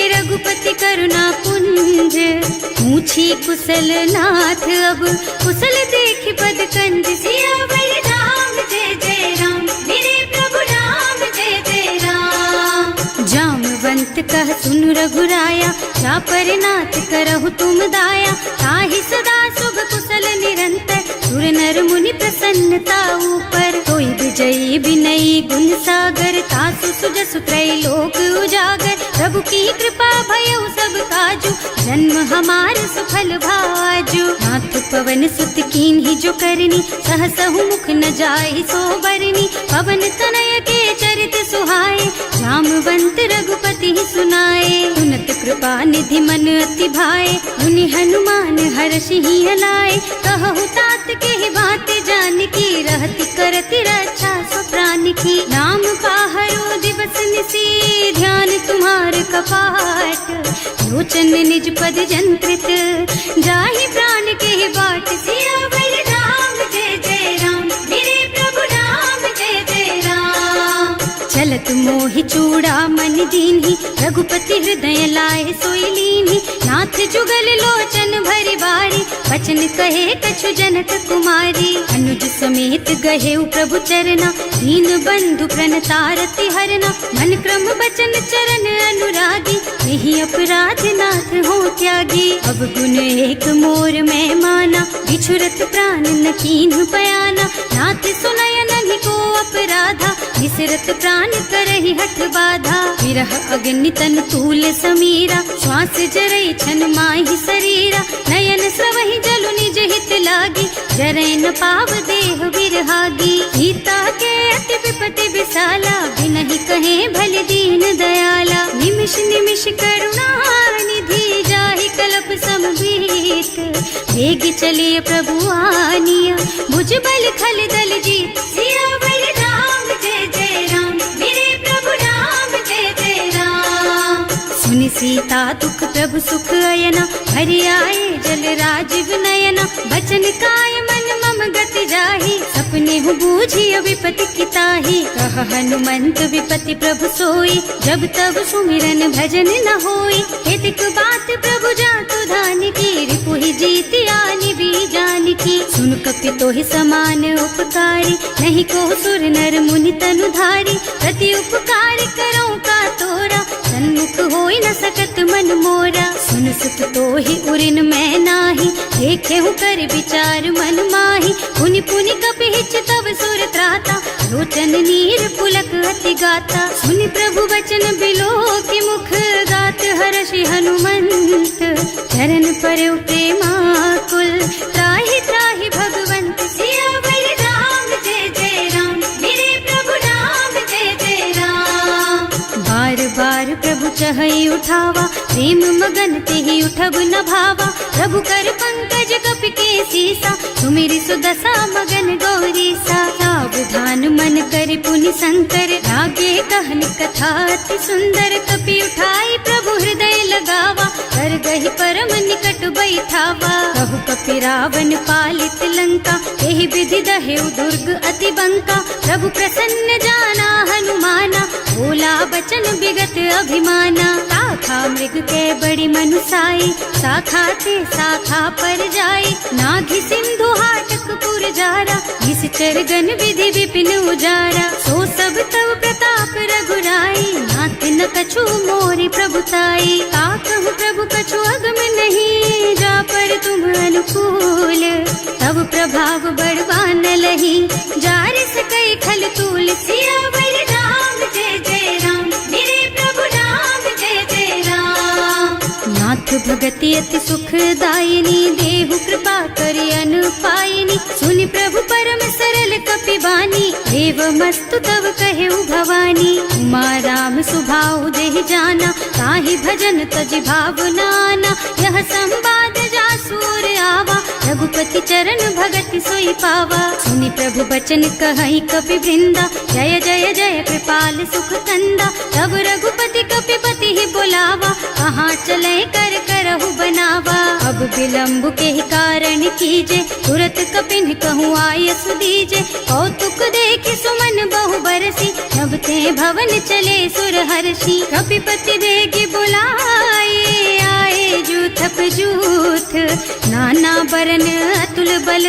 रघुपति करुणा पुंज। पूछी कुशल नाथ अब, कुशल देखि पद कंज। सियावर राम जय जय राम, मेरे प्रभु राम जय जय राम। जामवंत कह सुन रघुराया, चापर नाथ करहु तुम दाया। ताहि सदा शुभ कुशल निरंतर, सुर नर मुनि प्रसन्नता ऊपर। कोई विजयी विनयी गुण सागर, तासु सुजसु त्रैलोक उजागर। प्रभु की कृपा भयउ सब काजू, जन्म हमार सफल भाजू। नाथ पवन सुत कीन्ही जो करनी, सहसहु मुख न जाहि सो बरनी। पवन तनय के चरित सुहाए, जामवंत रघुपति सुनाए। सुनत कृपा निधि मन अति भाए, मुनि हनुमान हर्षि हलाए। कहु तात के बात जानकी, रहति करति रक्षा सो प्राण की। नाम पाहरो दिवस निसी, ध्यान तुम्हार कपाट। लोचन निज पद जंत्रित, जाहि प्राण के बाट। सियावर राम जय जय राम, मेरे प्रभु राम जय जय राम। चलत मोहि चूड़ामणि दीन्ही, रघुपति हृदय लाए सोई लीन्ही। नाथ जुगल लोचन भरि बारी, बचन कहे कछु जनक कुमारी। अनुज समेत गहेउ प्रभु चरना, दीन बंधु प्रणतारति हरना। मन क्रम बचन चरण अनुरागी, यही अपराध नाथ हो त्यागी। अब गुण एक मोर मैं माना, बिछुरत प्राण न कीन्ह बयाना। नाथ सुनय नहीं को अपराधा, विसरत प्राण करहि हठ बाधा। विरह अग्नि तन तूल समीरा, श्वास जरई छन माहि शरीरा। नयन स्रवहि जलु निज हित लागी, जरै न पाव देह बिरहागी। सीता के अति विपति विशाला, बिनहि कहे भल दीन दयाला। निमिष निमिष करुणा निधि, जाहि कल्प समभीत। वेग चलिए प्रभु आनिया, भुजबल खल दल जीत। सियावर राम जय जय राम, मेरे प्रभु राम जय जय राम। सुनि सीता दुख प्रभु सुख अयना, हरि आए जल राजीव नयना। बचन काय मन मम गति जाहि, सपने हूँ बूझियो विपति किताहि। कह हनुमंत विपति प्रभु सोई, जब तब सुमिरन भजन न होई। हेतिक बात प्रभु जातु धान की, रिपुहि जीति आनि भी जान की। सुन कपि तोहि समान उपकारी, नहीं को सुर नर मुनि तनु धारी। प्रति उपकार करो का तोरा, सन्मुख होई न सकत मन मोरा। सुन सुत तोहि उरिन मैं नाही, देखे हूँ कर विचार मन माही। पुनि पुनि कपि हिच तब सुर त्राता, लोचन नीर पुलक अति गाता। सुनि प्रभु बचन बिलो की मुख, गात हर्षि हनुमंत। चरण पर प्रेमाकुल, त्राहि त्राहि भगवंत। सियावर राम जय जय राम, मेरे प्रभु राम जय जय राम। बार बार प्रभु चहई उठावा, प्रेम मगन तेहि उठब न भावा। प्रभु कर पंकज कपि के सीसा, सुमिरि सुदशा मगन गौरीसा। सावधान मन करि पुनि शंकर, रागे कहन कथा अति सुंदर। कपि उठाई प्रभु हृदय लगावा, कर गहि परम निकट बैठावा। कहु कपि रावण पालित लंका, एहि विधि दहेउ दुर्ग अति बंका। प्रभु प्रसन्न जाना हनुमाना, बोला बचन विगत अभिमाना। शाखा मृग के बड़ी मनुसाई, शाखा ते शाखा पर जाई। नाघि सिंधु हाटक पुर जारा, निश्चर गण विधि विपिन उजारा। सो सब तव प्रताप रघुराई, नाथ न कछु मोरि प्रभुताई। ताकहु प्रभु कछु अगम नहीं, जा पर तुम अनुकूल। तब प्रभाव बड़वान लही, जार सकई खल तूल। सियावर राम जय जय राम, मेरे प्रभु राम जय जय राम। नाथ भगति अति सुखदायिनी, देहु कृपा करि अनुपायिनी। सुनि प्रभु परम सरल कपि बानी, देव मस्तु तव कहेउ भवानी। उमा राम सुभाउ देहि जाना, ताहि भजन तजि भावनाना। यह संवाद जासुर आवा, रघुपति चरण भगति सोई पावा। सुनि प्रभु बचन कहई कपि वृंदा, जय जय जय कृपाल सुख कंदा। तब रघुपति कपि पति ही बुलावा, कहाँ चले कर करहु बनावा। अब विलंब के ही कारण कीजे, तुरत कपिन कहूँ आयस दीजे। कौतुक देख सुमन बहु बरसी, नभ ते भवन चले सुर हर्षि। कपिपति देगी बुलाए, आए जूथप जूथ। नाना बरन अतुल बल,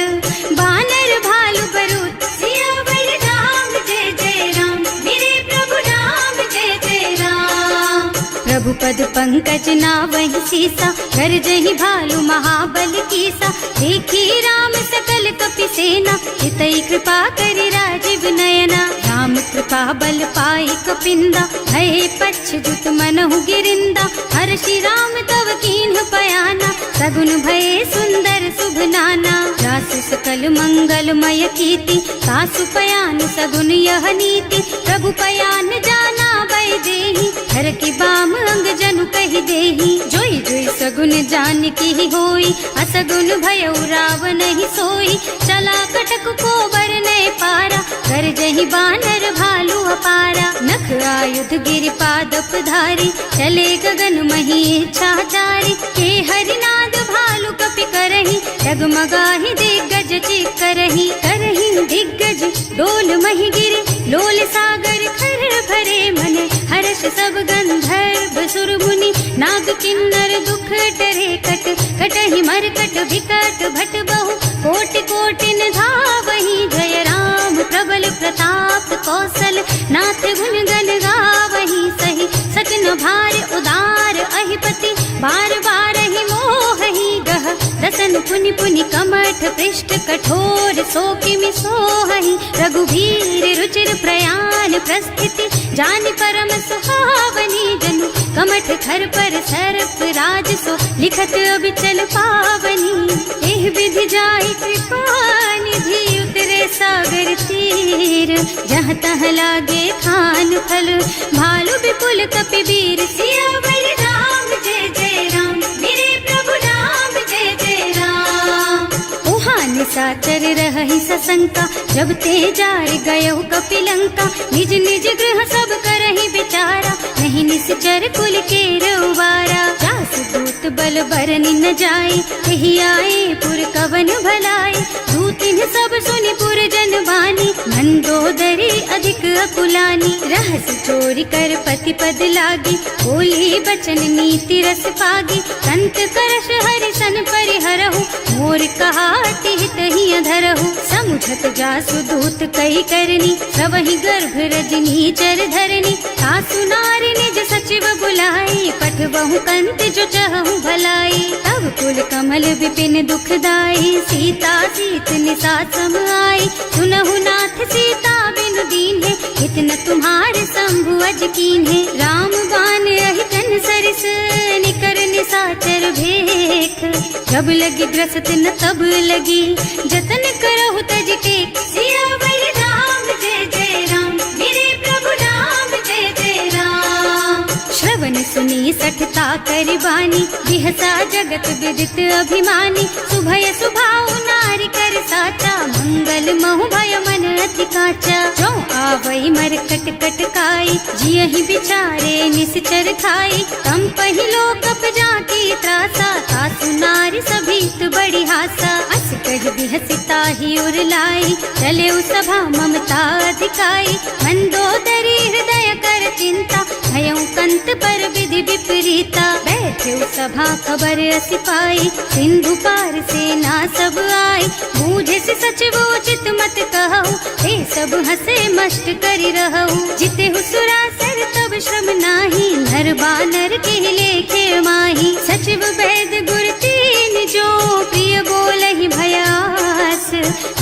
बानर भालु बरूथ। सियावर राम जय जय राम, मेरे प्रभु राम जय जय राम। प्रभु पद पंकज नावहि सीसा, गरजहि भालु महाबल कीसा। देखी राम सकल कपि सेना, हितई कृपा करि राजीव नयना। राम कृपा बल पाई कपिंदा, भय पक्ष जुत मनहु गिरिंदा। हर्षि राम तव कीन्ह पयाना, सगुन भय सुंदर शुभ नाना। रासु सकल मंगलमय कीर्ति, सासु पयान सगुन यह नीति। प्रभु पयान जाना भय देहि, हर की बाम अंग जनु कहि देहि। जोई जोई सगुन जान की होई, असगुन भयउ रावण ही सोई। चला कटक को बरने पारा, कर जहि बानर भालु अपारा। नख आयुध गिरि पादप धारी, चले गगन मही इच्छाचारी। हे हरिनाद भालु कपि करहि, डगमगाहि दिग्गज चित करहि। करहि दिग्गज डोल मही गिरे, लोल सागर खर भरे मन। हर्ष सब गंधर्व सुर मुनि, नाग किन्नर दुख डरे कट। कटहि मरकट विकट भट बहु, कोटि कोटिन धावहि। जय राम प्रबल प्रताप कौशल, नाथ गुण गण गावहि। सही सकन भार उदार अहिपति, बार बार ही मोहि गह। रसन पुनि पुनि कमठ पृष्ठ, कठोर सोकिमि सोहहि। रघुवीर रुचिर प्रयाण प्रस्थिति, जानि परम सुहावनी। जनु कमठ खर पर सर्प राज सो, लिखत अबिचल पावनी। एह विधि जाहि कृपा निधि, उतरे सागर तीर। जहाँ तहाँ लागे खान फल, भालु विपुल कपि वीर। सियावर राम जय जय राम, मेरे प्रभु राम जय जय राम। रही सशंका, जब ते जार गयो कपिलंका। निज निज गृह सब करहि विचारा, नहीं निश्चर कुल के रउबारा। जासु दूत बल बरनि न जाए, यही आए पुर कवन भलाई। दूतिन सब सुनि पुर जन बानी, मंदोदरी अधिक अकुलानी। रहस चोरी कर पति पद लागी, बोली बचन नीति रस पागी। संत करश हरि सन परिहरहु, मोर कहाति हित ही अधरहु। समुझत जासु दूत कई करनी, सबहि गर्भ रजनी चर धरनी। सासु नारी निज सचिव बुलाई, पठबहु कंत जो चहु भलाई। तब कुल कमल विपिन दुखदाई, सीता सीत निसा सम आई। सुनहु नाथ सीता बिनु दीन है, इतना तुम्हारे शंभु अज कीन है। राम बान अहितन सरिस, निकर निसाचर भेख। जब लगी ग्रसत न तब लगी, जतन करहु तज टेक। सियावर राम जय जय राम, मेरे प्रभु राम जय जय राम। श्रवण सुनी सठता करि बानी, बिहसा जगत विदित अभिमानी। सुभय सुभाउ नारी कर साचा, मंगल महु भय मन अति काचा। जो आवई मर कट कट काई, जियहि बिचारे निश्चर खाई। तम पहिलो कप जाकी त्रासा, सासु नारी सभीत बड़ी हासा। अस कह बिहसिता ही उर लाई, चले सभा ममता अधिकाई। मंदोदरी हृदय कर चिंता, भयउ कंत पर विधि विपरीता। बैठे सभा खबर असी पाई, सिंधु पार सेना सब आई। बूझे से सचिव उचित मत कहु, हे सब हसे मस्त करि रहु। जिते सुरासर तब श्रम नाही, नर बानर के लेखे माही। सचिव वैद गुर तीन जो, प्रिय बोलहि भयास।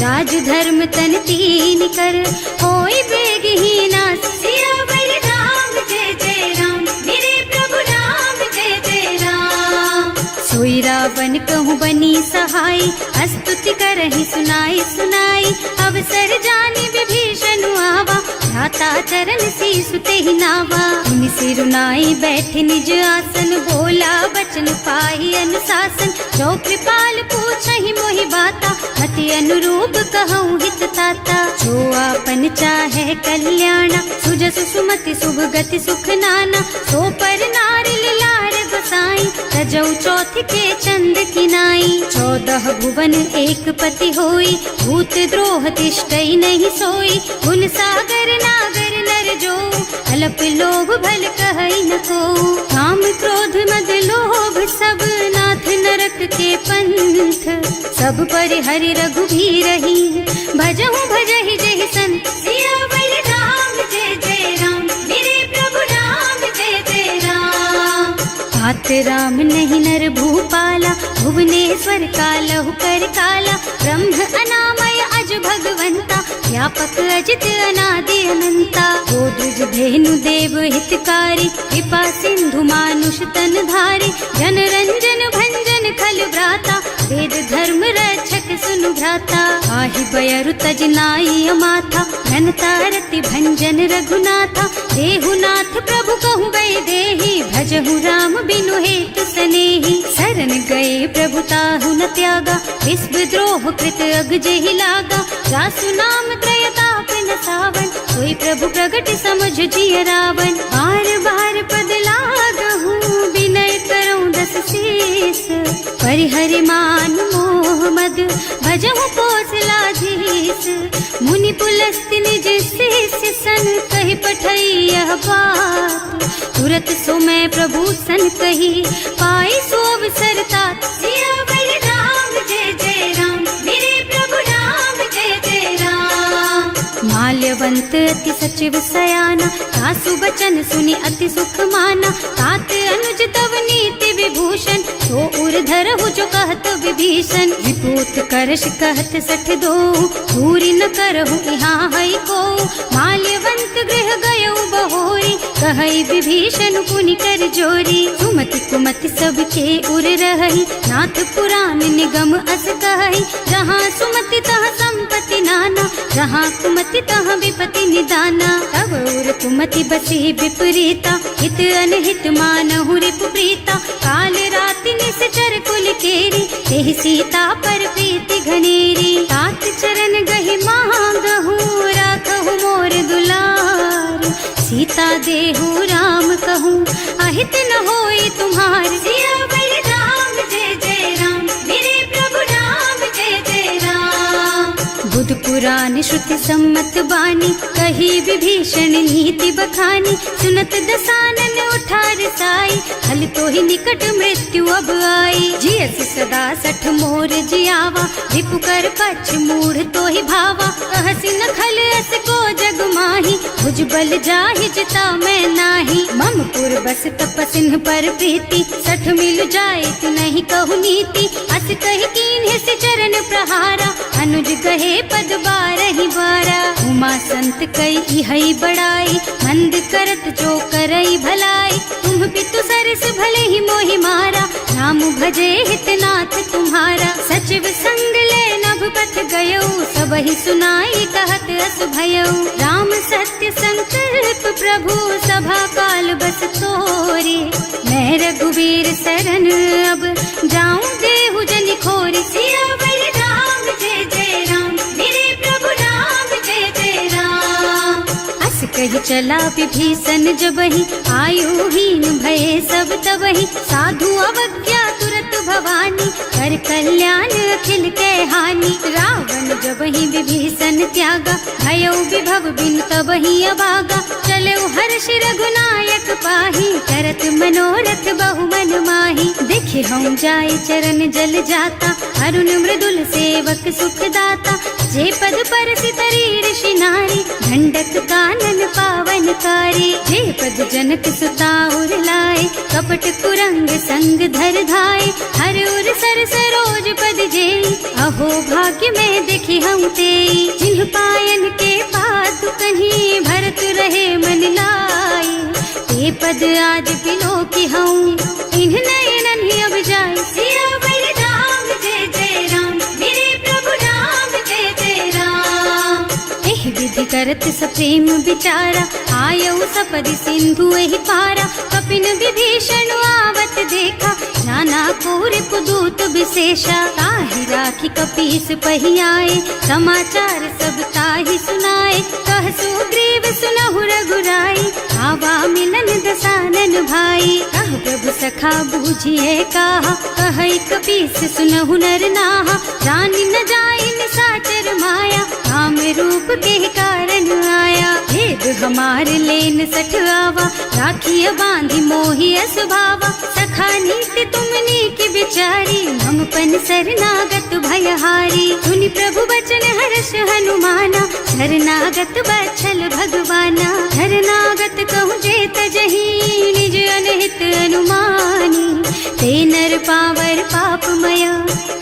राज धर्म तन तीन कर, होई बेगहीना। सियावर राम जय जय राम, मेरे प्रभु राम जय जय राम। सोई रावण कहूँ बनी सहाय, स्तुति करहि सुनाई सुनाई। अवसर जानी विभीषण आवा, भ्राता चरण शीसु तेहि नावा। उन सिरुनाई बैठे निज आसन, बोला बचन पाहि अनुशासन। जो कृपाल पूछहि मोहि बाता, मति अनुरूप कहूँ हित ताता। जो आपन चाहे कल्याणा, सुजसु सुमति शुभ गति सुख नाना। सो पर नारी लार गोसाई, तजौ चौथ के चंद किनाई। 14 भुवन एक पति होई, भूत द्रोह तिष्ठई नहीं सोई। गुण सागर नागर नर जो, अल्प लोभ भल कहई न को। काम क्रोध मद लोभ सब, नाथ नरक के पंथ। सब पर हरि रघुबीरहि, भजहु भजहि जहि संत। सियावर राम जय जय राम, मेरे प्रभु राम जय जय राम। तात राम नहीं नर भूपाला, भुवनेश्वर कालहु कर काला। ब्रह्म अनामय अज भगवंता, व्यापक अजित अनादि अनंता। गोदृज धेनु देव हितकारी, कृपा सिंधु मानुष तन धारी। जन रंजन भंजन खल भ्राता, वेद धर्म रक्षक सुनु भ्राता। आहि बयरु तज नाई माथा, घनता रति भंजन रघुनाथा। देहुनाथ प्रभु कहु गए देहि, भजहु राम बिनु हेतु सनेहि। शरण गए प्रभु ताहु न त्यागा, विश्व द्रोह कृत अग जेहि लागा। जासु नाम त्रयताप न सावन, सोई प्रभु प्रगट समझ जिय रावण। बार बार पद लागहु, विनय करऊं दस शीस। परिहरि मान मोह मद, भजहु कौशलाधीश। मुनि पुलस्त्य निज शिष्य सन, कहि पठई यह बात। तुरत सो मैं प्रभु सन कही, पाई सो अवसर तात। सियावर राम जय जय राम, मेरे प्रभु राम जय जय राम। माल्यवंत अति सचिव सयाना, सासु बचन सुनि अति सुख माना। तात अनुज तव नीति विभूषण, सो उर धरहु जो कहत विभीषण। विपूत करश कहत सठ दो, दूरी न करहु यहाँ हई को। माल्यवंत गृह गयो बहोरी, कहई विभीषण पुनि कर जोरी। सुमति कुमति सबके उर रही, नाथ पुराण निगम अस कहई। जहाँ सुमति तहाँ संपत्ति नाना, जहाँ कुमति तहाँ विपति निदाना। तब उर कुमति बसी विपरीता, हित अनहित मानहु रिपु प्रीता। काल राति निस निश्चर कुल केरी, तेहि सीता पर प्रीति घनेरी। तात चरण गहि मांगहु, राखहु मोर दुलार। सीता देहु राम कहूँ, अहित न होई तुम्हार। सियावर राम जय जय राम, मेरे प्रभु राम जय जय राम। बुध पुराण श्रुति सम्मत बानी, कही विभीषण नीति बखानी। सुनत दसानन उठार साई, हल तो ही निकट मृत्यु अब आई। जियस सदा सठ मोर जियावा, रिपु कर पक्ष मूढ़ तो ही भावा। कहसी न खल अस को जग माही, भुज बल जाहि जिता मैं नाही। मम पुर बस तपसिन्ह पर प्रीति, सठ मिल जाए तु नहीं कहु नीति। अस कहि कीन्ह से चरण प्रहारा, अनुज कहे पद बारहि बारा। उमा संत कई इहई बड़ाई, मंद करत जो करई भलाई। तुम पितु सरस भले ही मोहि मारा, नाम भजे हितनाथ तुम्हारा। सचिव संग ले नभ पथ गयो, सबहि सुनाई कहत अस भयो। राम सत्य संकल्प प्रभु, सभा काल बस तोरे। मैं रघुवीर सरन अब, जाऊं देहु जनि खोरि। सियावर राम जय जय राम, मेरे प्रभु राम जय जय राम। अस कहि चला विभीषण जबहि, आयुहीन भये सब तबहि। साधु अवज्ञा तुरत भवानी, कर कल्याण अखिल के हानि। रावण जबहि विभीषण त्यागा, भयो विभव बिनु तबहि अभागा। चलऊ हर्ष रघुनायक पाहि, करत मनोरथ बहु मन माहि। देखे हम जाय चरण जल जाता, अरुण मृदुल सेवक सुख दाता। जे पद परसि तरी ऋषि नारी, ढंडक कानन पावन कारी। जे पद जनक सुता उर लाए, कपट कुरंग संग धर धाय। हर उर सर सरोज पद जेई, अहो भाग्य में देखी हम तेई। जिन्ह पायन के पातु कहीं, भरत रहे मन लाई। ते पद आज बिलो की हूँ, इन्ह नयनन ही अब जाए। सियावर राम जय जय राम, मेरे प्रभु राम जय जय राम। एह विधि करत सप्रेम विचारा, आयऊ सपदि सिंधु एहि पारा। कपिन विभीषण आवत देखा, जाना पूर पुदूत विशेषा। ताहि राखी कपीस पहि आए, समाचार सब ताहि सुनाए। कह सुग्रीव सुनहु रघुराई, आवा मिलन दसानन भाई। कह प्रभु सखा बूझिए कहा, कहै कपीस सुनहु नर नाहा। जानि न जाय निशाचर माया, काम रूप के कारण आया। भेद हमार लेन सठ आवा, राखिय बांधि मोहि स्वभावा। सखा नीति तुमनी की बिचारी, हम पन शरणागत भयहारी। सुनि प्रभु बचन हर्ष हनुमाना, शरणागत बछल भगवाना। शरणागत कहूँ जे तजहि, निज अनहित अनुमानी। ते नर पावर पापमय,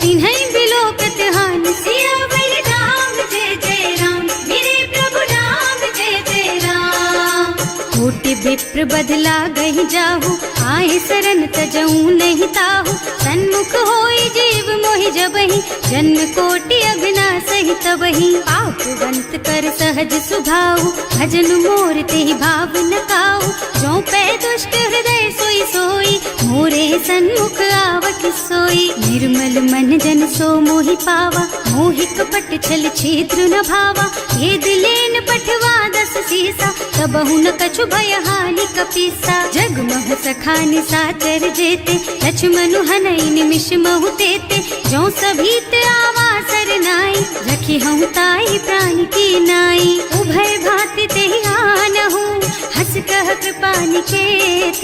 तिन्है बिलोकत हानि। सियावर राम जय जय राम, मेरे प्रभु राम जय जय राम। कोटि विप्र बदला गहि जाहु, आए शरण तजऊ नहीं ताहु। सन्मुख होई जीव मोहि जबहि, जन्म कोटि अविनाशहि तबहि। पापवंत कर सहज सुभाऊ, भजन मोर तेहि भाव न काऊ। जो पै दुष्ट हृदय सोई सोई, मोरे सन्मुख आवत सोई। निर्मल मन जन सो मोहि पावा, मोहि कपट छल छिद्र न भावा। ये दिलेन पठवा दस सीसा, तबहु न कछु भय हानि कपीसा। जग मह सखा निशाचर जेते, लक्ष्मणु हनई निमिष महु तेते। जो सभीत आवा सरनाई, रखी हूँ ताई प्राण की नाई। उभय भांति तेहि आनहु, हस कह कृपा निकेत।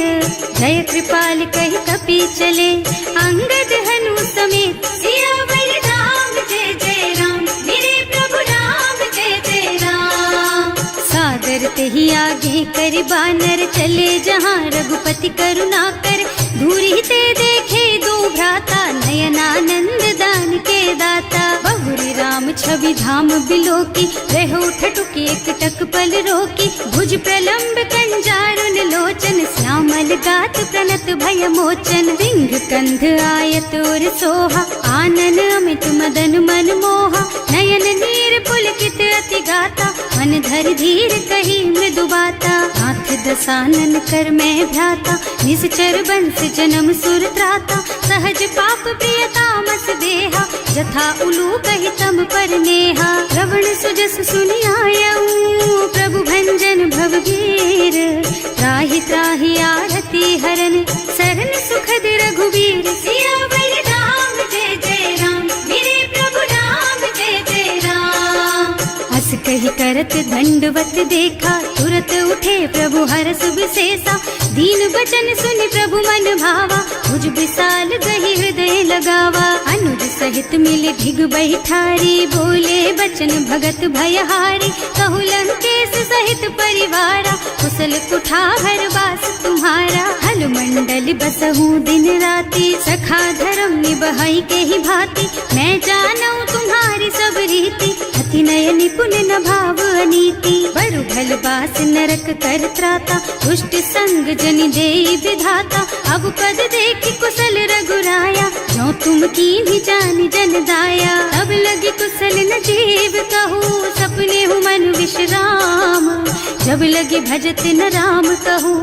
जय कृपाल कहि कपि चले, अंगद हनु समेत। सियावर राम जय जय राम, मेरे प्रभु राम जय जय राम। सादर तेहि आगे कर बानर, चले जहाँ रघुपति करुणा कर। दूरी ते देखे दो भ्राता, नयनानंद दान के दाता। बहुरी राम छवि धाम बिलोकी, रहो ठठुकी एक टक पल रोकी। भुज प्रलंब कंजारुन लोचन, श्यामल गात प्रणत भय मोचन, सिंह कंध आयत और सोहा, आनन अमित मदन मन मोहा, नयन नीर पुलकित अति गाता, मन धर धीर कही मृदु बाता, हाथ दसानन कर मैं भ्राता, निश्चर बंस जन्म सुर त्राता, सहज पाप प्रिय तामस देहा, जथा उलू कही तम पर नेहा, श्रवण सुजस सुनि आयऊ, प्रभु भंजन भवगीर, त्राहि त्राहि आरती हरन, सरन सुखद रघुवीर, सियावर राम जय जय राम, मेरे प्रभु राम जय जय राम। हस कही करत दंडवत देखा, तुरत उठे प्रभु हरस विशेषा, दीन बचन सुनि प्रभु मन भावा, मुझ विशाल गही हृदय लगावा, अनुज सहित मिल ढिग बैठारी, बोले बचन भगत भयहारी, कहु लंकेश सहित परिवारा, कुशल कुठार वास तुम्हारा, हल मंडल बसहु दिन राति, सखा धर्म निबहाई के ही भांति, मैं जानऊ तुम्हारी सब रीति, अति नय निपुण न भाव अनीति, बरु भल बास नरक कर त्राता, दुष्ट संग जनि देई विधाता, अब पद देखि कुशल रघुराया, जो तुम कीन्ही जानि जन दाया, तब लगी कुशल न जीव कहू, सपने हूँ मन विश्राम, जब लगी भजत न राम कहू,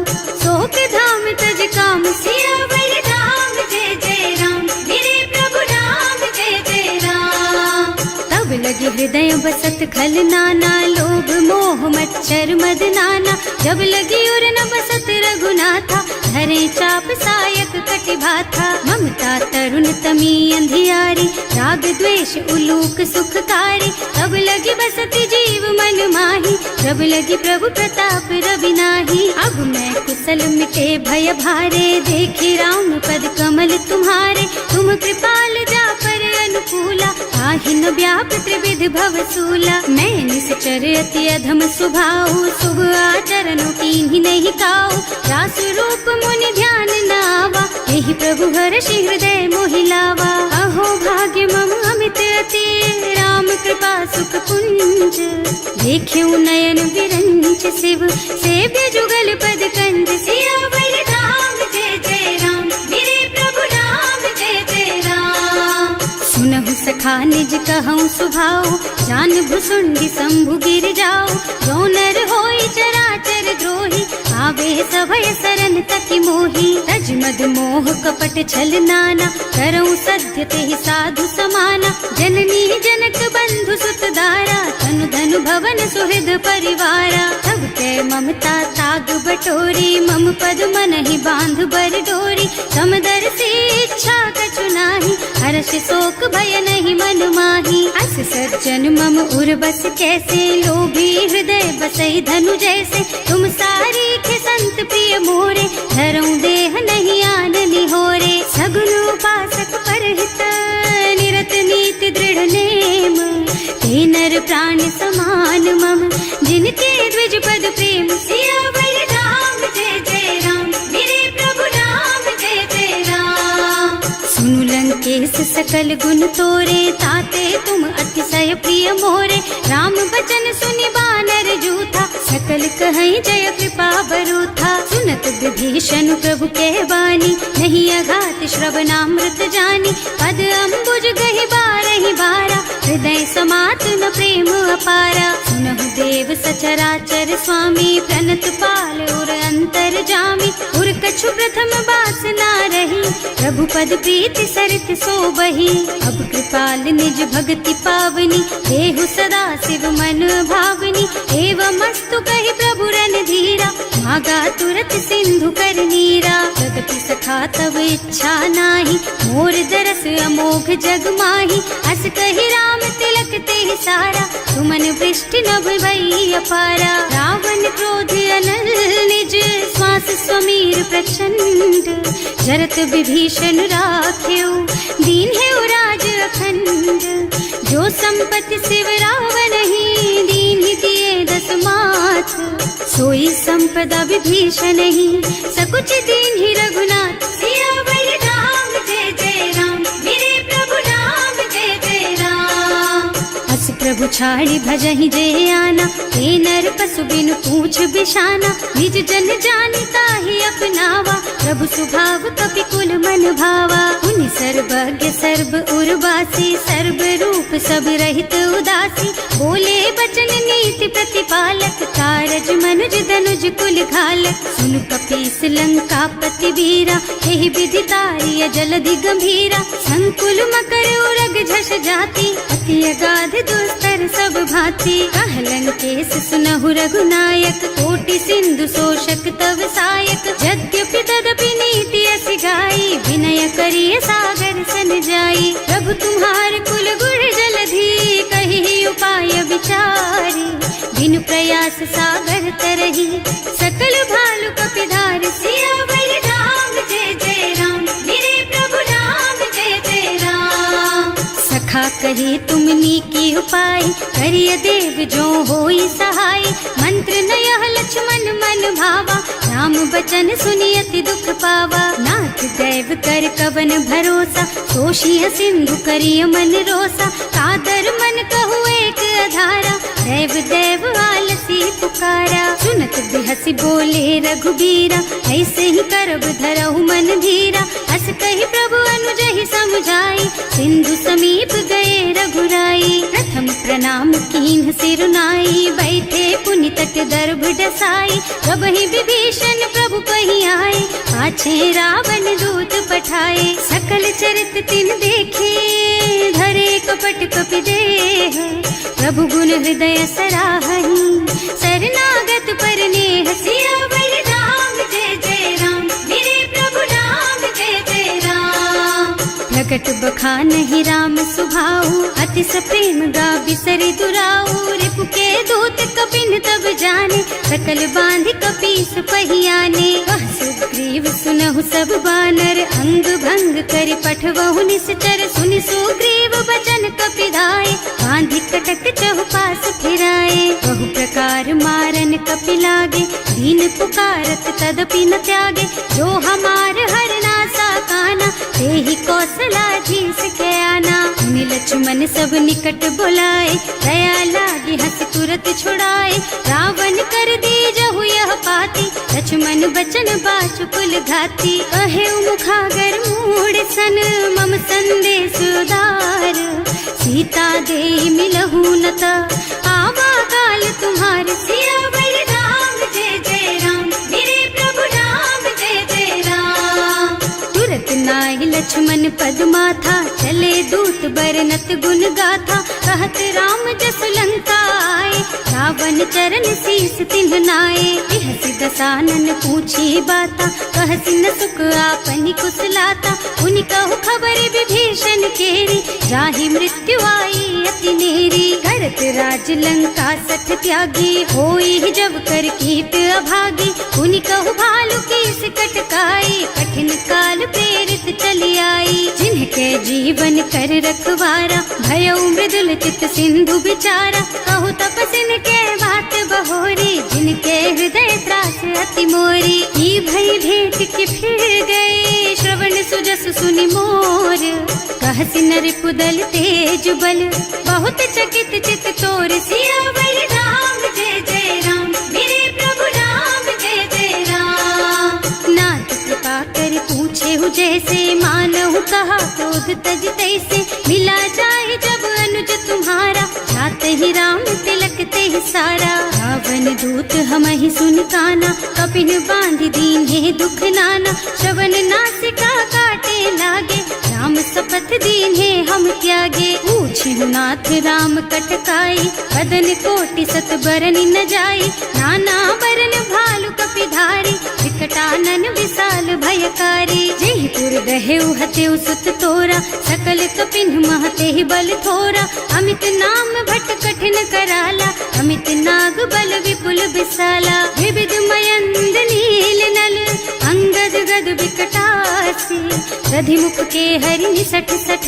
शोक धाम तज काम, सियावर राम जय जय राम, मेरे प्रभु राम जय जय राम। तब लगे हृदय बसत खल नाना, लोभ मोह मच्छर मद नाना, जब लगी उर न बसत रघुनाथा, धरे चाप सायक कटिभाथा, ममता तरुण तमी अंधियारी, राग द्वेष उलूक सुखकारी, तब लगी बसती जीव मन माही, जब लगी प्रभु प्रताप रवि नाही, अब मैं कुशल मिटे भय भारे, देखे राम पद कमल तुम्हारे, तुम कृपाल जा पर अनुकूला, आहि न व्याप त्रिविध भव सूला, मैं निश्चर अति अधम सुभाऊ, शुभ आचरणों कीन्ही नहीं काऊ, रास रूप मुनि ध्यान न आवा, यही प्रभु हर्षि हृदय मोहिलावा, अहो भाग्य मम अमित अति, राम कृपा सुख पुंज, देख्यऊ नयन विरंच शिव, सेव्य जुगल पद कंज, सियावर राम जय जय राम, मेरे प्रभु राम जय जय राम। सुनहु सखा निज कहऊँ सुभाऊ, जान भुसुंडी शंभु गिर जाओ, जो नर होई चराचर द्रोही, आवे सभय सरन तकी मोही, तज मद मोह कपट छल नाना, करऊँ सत्य तेहि साधु समाना, जननी जनक बंधु सुत दारा, तनु धनु भवन सुहृद परिवारा, तब के ममता ताग बटोरी, मम पद मन ही बांध बर डोरी, समदर से इच्छा कछु नाही, हर्ष शोक भय नहीं मन माही, अस सज्जन मम उर बस कैसे, लोभी हृदय बसई धनु जैसे, तुम सारी के संत प्रिय मोरे, धरऊं देह नहीं आन निहोरे, सगुन उपासक परहित, निरत नीति दृढ़ नेम, ते नर प्राण समान मम, जिनके द्विज पद प्रेम, सियावर राम जय जय राम, मेरे प्रभु राम जय जय राम। सुनु लंकेश सकल गुण तोरे, ताते तुम अतिशय प्रिय मोरे, राम बचन सुनि बानर जूथा, सकल कहई जय कृपा बरूथा, सुनत विभीषण प्रभु के बानी, नहीं अघात श्रवणामृत जानी, पद अम्बुज गहि बारहि बारा, हृदय समात न प्रेम अपारा, सुनहु देव सचराचर स्वामी, प्रणत पाल उर अंतर जामी, उर कछु प्रथम बास ना रही, प्रभु पद प्रीति सरित सो बही, अब कृपाल निज भक्ति पावनी, देहु सदा शिव मन भावनी, एवं मस्तु कहि प्रभु रन धीरा, मागा तुरत सिंधु कर नीरा, जगति सखा तब इच्छा नाही, मोर दरस अमोघ जग माही, अस कहि राम तिलक ते सारा, तुमन वृष्टि नभ भई अपारा, रावण क्रोध अनल निज, श्वास स्वमीर प्रचंड, जरत विभीषण राख्यो, दीन है राज अखंड, जो संपत्ति शिव रावण ही, दीन ही दिए दस माथ, सोई संपदा विभीषण ही, सकुच दीन ही रघुनाथ, सियावर राम जय जय राम, मेरे प्रभु राम जय जय राम। प्रभु छाड़ी भजहि जे आना, हे नर पशु बिनु पूछ बिशाना, निज जन जानि ताहि अपनावा, प्रभु स्वभाव कपि कुल मन भावा। उनि सर्वज्ञ सर्व उर्वासी, सर्व रूप सब रहित उदासी, बोले बचन नीति प्रतिपालक, कारज मनुज धनुज कुल घालक। सुनु कपीस लंका पति वीरा, एहि विधि तारिय जलधि गंभीरा, संकुल मकर उरग झष जाति, अति अगाध दुस्तर सब भांति। कहलन केस सुनहु रघुनायक, कोटि सिंधु शोषक तव सायक, यद्यपि तदपि नीति अस गाई, विनय करिय सागर सन जाई। प्रभु तुम्हार कुल गुण जलधि, कहि उपाय विचारी, बिनु प्रयास सागर तरही, सकल भालु कपिधार। सियावर राम जय जय राम, मेरे प्रभु राम जय जय राम। सखा कहे तुमनी की उपाय, करिय देव जो होई सहाय। मंत्र नयह लक्ष्मण मन भावा, राम बचन सुनि अति दुख पावा। नाथ दैव कर कवन भरोसा, तोषिय सिंधु करिय मन रोसा। कादर मन कहु एक अधारा, देव देव आलसी पुकारा। सुनत बिहसी बोले रघुबीरा, ऐसे ही करब धरहु मन धीरा। हस कहि प्रभु अनुजहि समुझाई, सिंधु समीप गए रघुराई। प्रथम प्रणाम कीन्ह सिर नाई, बैठे पुनि तट दर्भ डसाई। कबहि विभीषण प्रभु पहि आए, पाछे रावण दूत पठाए। सकल चरित तिन देखे, धरे कपट कपि देह। प्रभु गुण हृदय सराहहि, शरणागत पर नेह। सियावर राम जय जय राम, मेरे प्रभु राम जय जय राम। प्रगट बखानहि राम सुभाऊ, अति सप्रेम गा बिसरि दुराऊ। रिपु के दूत कपिन तब जाने, सकल बांध कपीस पहि आने। कह सुग्रीव सुनहु सब बानर, अंग भंग करि पठवहु निश्चर। सुनि सुग्रीव बचन कपिधाय, बांधि कटक चहुपास फिराए। बहु प्रकार मारन कपि लागे, दीन पुकारत तदपि न त्यागे। जो हमार हरना साकाना, तेहि कौशलाधीश के आना। मुनि लक्ष्मण सब निकट बुलाए, दया लागी हंस तुरत छुड़ाए। रावण कर दीजहु यह पाती, लक्ष्मण बचन बाचु कुल घाती। कहे मुखागर मूढ़ सन, मम संदेश उदार। सीता दे मिलहु न ता, आवा काल तुम्हार। सियावर राम जय जय राम, मेरे प्रभु राम जय जय राम। तुरत नाहि लक्ष्मण पद माथा, चले दूत बरनत गुण गाथा। कहत राम जस लंका आए, रावण चरण शीस तिन्ह नाए। बिहसि दसानन पूछी बाता, कहसि न सुख आपनि कुशलाता। उनि कहु खबर विभीषण केरी, जाहि मृत्यु आई अति नेरी। करत राज लंका सठ त्यागी, होई जब कर कीट अभागी। उनि कहु भालु कीस कटकाई, कठिन काल प्रेरित चली आई। जिनके जीवन कर रखवारा, भयउ मृदुल चित सिंधु बिचारा। कहु तपसिन के बात बहोरी, जिनके हृदय त्रास अति मोरी। की भई भेंट के फिर गए, श्रवण सुजस सुनि मोर। कहसि नर पुदल तेज बल, बहुत चकित चित तोर। सियावर राम जय जय राम, मेरे प्रभु राम जय जय राम। नाथ कृपा कर पूछे हु जैसे, मानहु कहा क्रोध तज तैसे। मिला जाए जब अनुज तुम्हारा, जात ही राम तिलक ते सारा। रावण दूत हमहि सुन काना, कपिन बांधि दीन्हे दुख नाना। श्रवण नासिका काटे लागे, राम शपथ दीन्हे हम त्यागे। पूछिहु नाथ राम कटकाई, बदन कोटि सत बरनि न जाई। नाना बरन भालु कपिधारी, विकटानन विशाल भयकारी। जेहि पुर गहेउ हतेउ सुत तोरा, सकल कपिन महते बल थोरा। अमित नाम भट कठिन कराला, अमित नाग बल विपुल विशाला। विविध मयंद नील नल, अंगद गद विकटासी। दधिमुख के हरि निसठ सठ,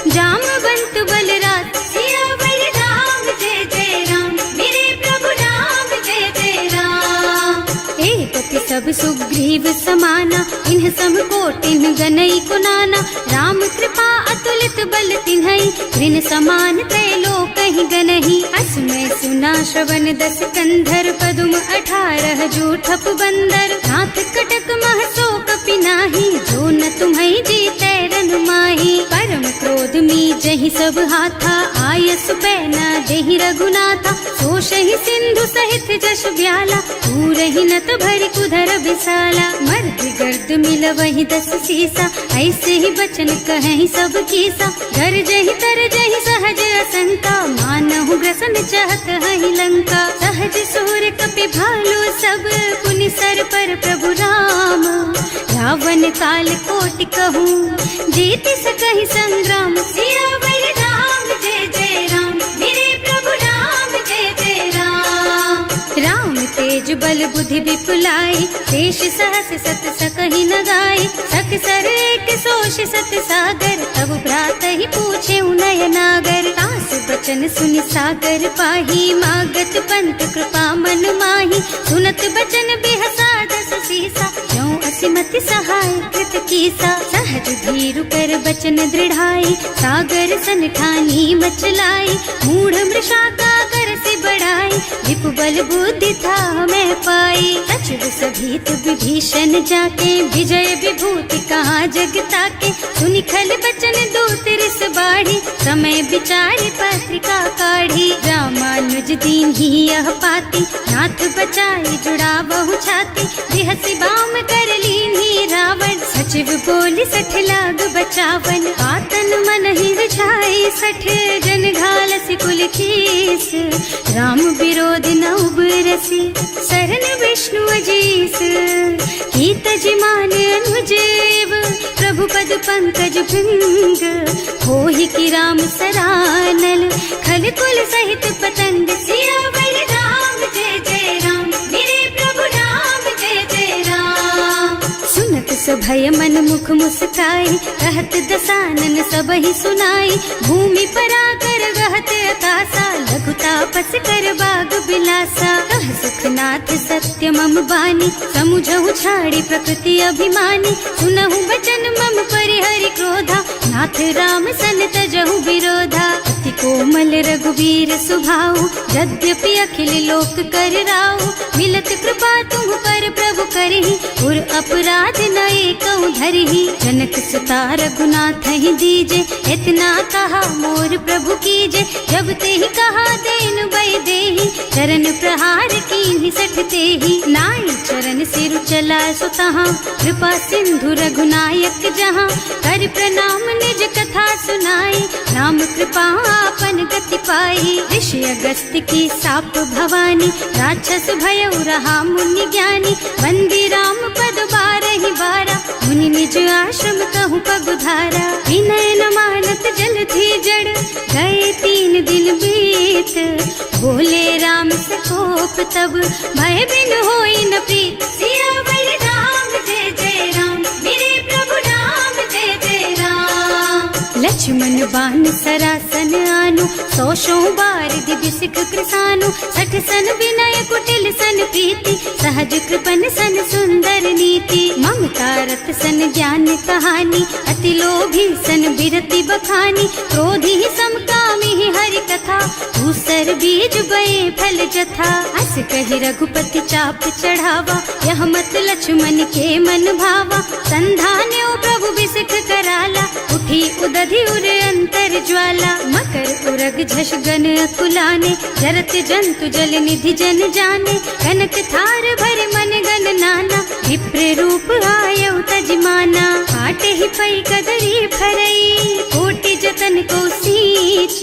जामवंत बलराज। सियावर राम जय जय राम, मेरे प्रभु राम जय जय राम। एक सब सुग्रीव समाना, इन्ह सम कोटिन गनई कुनाना। राम कृपा अतुलित बल तिन्हई, ऋण समान त्रैलोक नहीं गनही। अस में सुना श्रवण 10 कंधर, पदुम 18 जूठप बंदर। नाथ कटक मह सो कपि नाही, जो न तुम्हें जीते रन माही। परम क्रोध मी जहि सब हाथा, आयस पैना देहि रघुनाथा। सोषहि सिंधु सहित जश ब्याला, पूरहि नत भरि कुधर बिसाला। मर्द गर्द मिल वही 10 सीसा, ऐसे ही बचन कहें सब कीसा। गरजहि तरजहि सहज असंका, मानहु ग्रसन चाहत हहि लंका। सहज सूर कपि भालु सब, पुनि सर पर प्रभु राम। रावण काल कोटि कहूँ, जीत सकहि संग्राम। सियावर राम जय जय राम, मेरे प्रभु राम जय जय राम। राम तेज बल बुद्धि विपुलाई, शेष सहस सत सकहि न गाई। सक सर एक सोष सत सागर, तब भ्रात ही पूछे उनय नागर। तास बचन सुनि सागर पाही, मागत पंत कृपा मन माही। सुनत बचन बिहसा 10 सीसा, ज्यों असिमति सहाय कृत कीसा। सहज धीरु कर बचन दृढ़ाई, सागर सन ठानी मचलाई। मूढ़ मृषा का कर से बढ़ाई, विपु बल बुद्धि था मैं पाई। सचिव सभीत विभीषण जाके, विजय विभूति कहाँ जग ताके। सुनि खल बचन दूत रिस बाढ़ी, समय विचारि पत्रिका काढ़ी। रामानुज दीन ही यह पाती, नाथ बचाई जुड़ा बहु छाती। बिहसी बाम कर लीन्ही रावण, सचिव बोली 60 लाग बचावन। आतन मन ही रिझाई 60, जन घालसी कुल कीस। राम विरोध न उबरसी, शरण विष्णु अजीस। कीत जिमान अनुजेव, प्रभु पद पंकज भृंग। होहि की राम सरानल, खल कुल सहित पतंग। सियावर राम जय जय राम, मेरे प्रभु राम जय जय राम। सुनत सभय मन मुख मुस्काई, कहत दसानन सब ही सुनाई। भूमि पराकर गहत अकासा, लघु तापस कर बाग बिलासा। कह सुखनाथ सत्य मम बानी, समुझहु छाड़ी प्रकृति अभिमानी। सुनहु बचन मम परिहरि क्रोधा, नाथ राम सन तजहु विरोधा। अति कोमल रघुवीर सुभाऊ, यद्यपि अखिल लोक कर राऊ। मिलत कृपा तुम पर प्रभु करहि, उर अपराध न एकहु धरहि। जनक सुता रघुनाथ ही दीजे, इतना कहा मोर प्रभु कीजे। जब ते ही कहा देन बय देहि, चरण प्रहार कीन्हि 60 तेहि। नाई चरण सिरु चला सो तहाँ, कृपा सिंधु रघुनायक जहाँ। कर प्रणाम निज कथा सुनाई, राम कृपा आपन गति पाई। ऋषि अगस्त्य की साप भवानी, राक्षस भयउ रहा मुनि ज्ञानी। बंदी राम पद 12 बारा, मुनि निज आश्रम कहूँ पगुधारा। विनय न मानत जल थी जड़, गए 3 दिन बीत। बोले राम से कोप तब, भय बिन होई न प्रीत। सियावर राम जय जय राम, मेरे प्रभु राम जय जय राम। लक्ष्मण बान सरासन आनु, 100 बार दिव्य सिख कृसानु। 60 सन विनय कुटिल सन प्रीति, सहज कृपन सन सुंदर नीति। ममता रत सन ज्ञान कहानी, अति लोभी सन बिरति बखानी। क्रोधी समकामी हरि कथा, दूसर बीज बये फल जथा। अस कहि रघुपति चाप चढ़ावा, यह मत लक्ष्मण के मन भावा। संधान्यो प्रभु बिसिख कराला, उठी उदधि उर अंतर ज्वाला। मकर उरग झष गन अकुलाने, जरत जंतु जल निधि जन जाने। कनक थार भर मन गन नाना, विप्र रूप आयउ तजमाना। आटे ही पई कदरी फरई, कोटि जतन को सींच।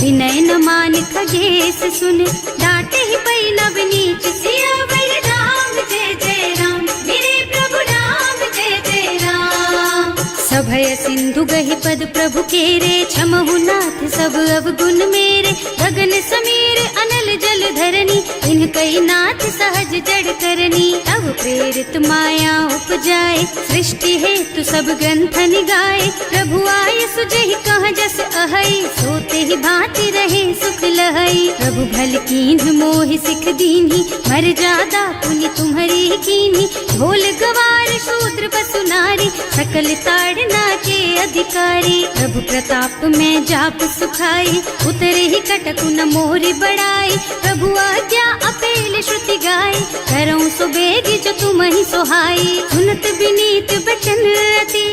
विनय न मान खगेश सुन, डांटे ही पई नव नीच। सियावर राम जय जय राम, मेरे प्रभु राम जय जय राम। सभय सिंधु गहि पद प्रभु केरे, क्षमहु नाथ सब अवगुण मेरे। गगन समीर अनल जल धरनी, इनकई नाथ सहज जड़ करनी। तब प्रेरित माया उपजाए, सृष्टि हेतु सब ग्रंथन गाए। प्रभु आय सुजहि कह जस अहै, सोते ही भांति रहे सुख लहै। प्रभु भल कीन्ह मोहि सिख दीन्ही, मर्यादा पुनि तुम्हरी कीन्ही। ढोल गवार शूद्र पशु नारी, सकल ताड़ करना के अधिकारी। प्रभु प्रताप में जाप सुखाई, उतरे ही कटकु न मोरी बढ़ाई। प्रभु आज्ञा अपेल श्रुति गाय, करऊं सो बेगी जो तुम ही सोहाई। सुनत विनीत बचन अति,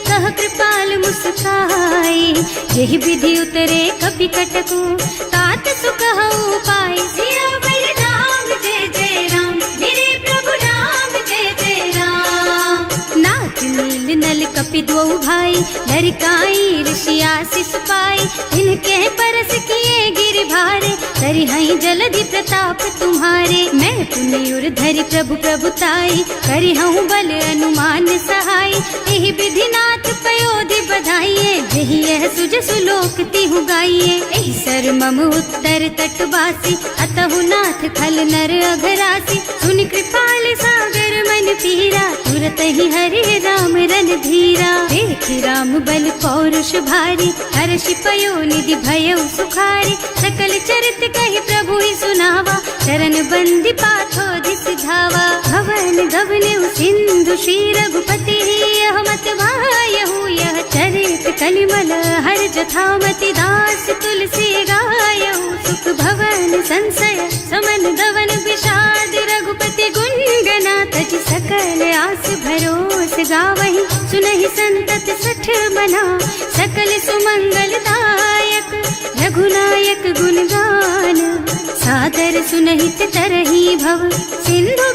कह कृपाल मुस्काई। यही विधि उतरे कपि कटकु, तात सुख हऊ पाई। सियावर राम जय जय राम, मेरे प्रभु राम जय जय राम। नाथ नील नल कपि दो भाई, लड़काई ऋषि आशीष पाई। इनके परस किए गिर भारे, तरि हई जलधि प्रताप तुम्हारे। मैं पुनि उर धरि प्रभु प्रभुताई, करि हूँ बल अनुमान सहाय। यही विधि नाथ पयोधि बधाइए, यही यह सुज सुलोक तिहु गाइए। एहि सर मम उत्तर तटवासी, अतहु नाथ खल नर अघरासी। सुनि कृपाल सागर मन पीरा, तुरत ही हरे राम रन धीरा। देखि राम बल पौरुष भारी, हर्षि पयो निधि भयउ सुखारी। सकल चरित कहि प्रभु ही सुनावा, चरण बंदी पाथो दिस धावा। भवन गवने सिंधु श्री रघुपति, यह मत वायहु यह चरित कलिमल हर जथामति। दास तुलसी गायहु, सुख भवन संशय समन गवन विषाद। रघुपति गुण गना तज सकल आस भरोस गावहि। सुनहि संतत सठ मना, सकल सुमंगल दायक। रघुनायक गुण गान, सादर सुनहित तरहि भव। सिंधु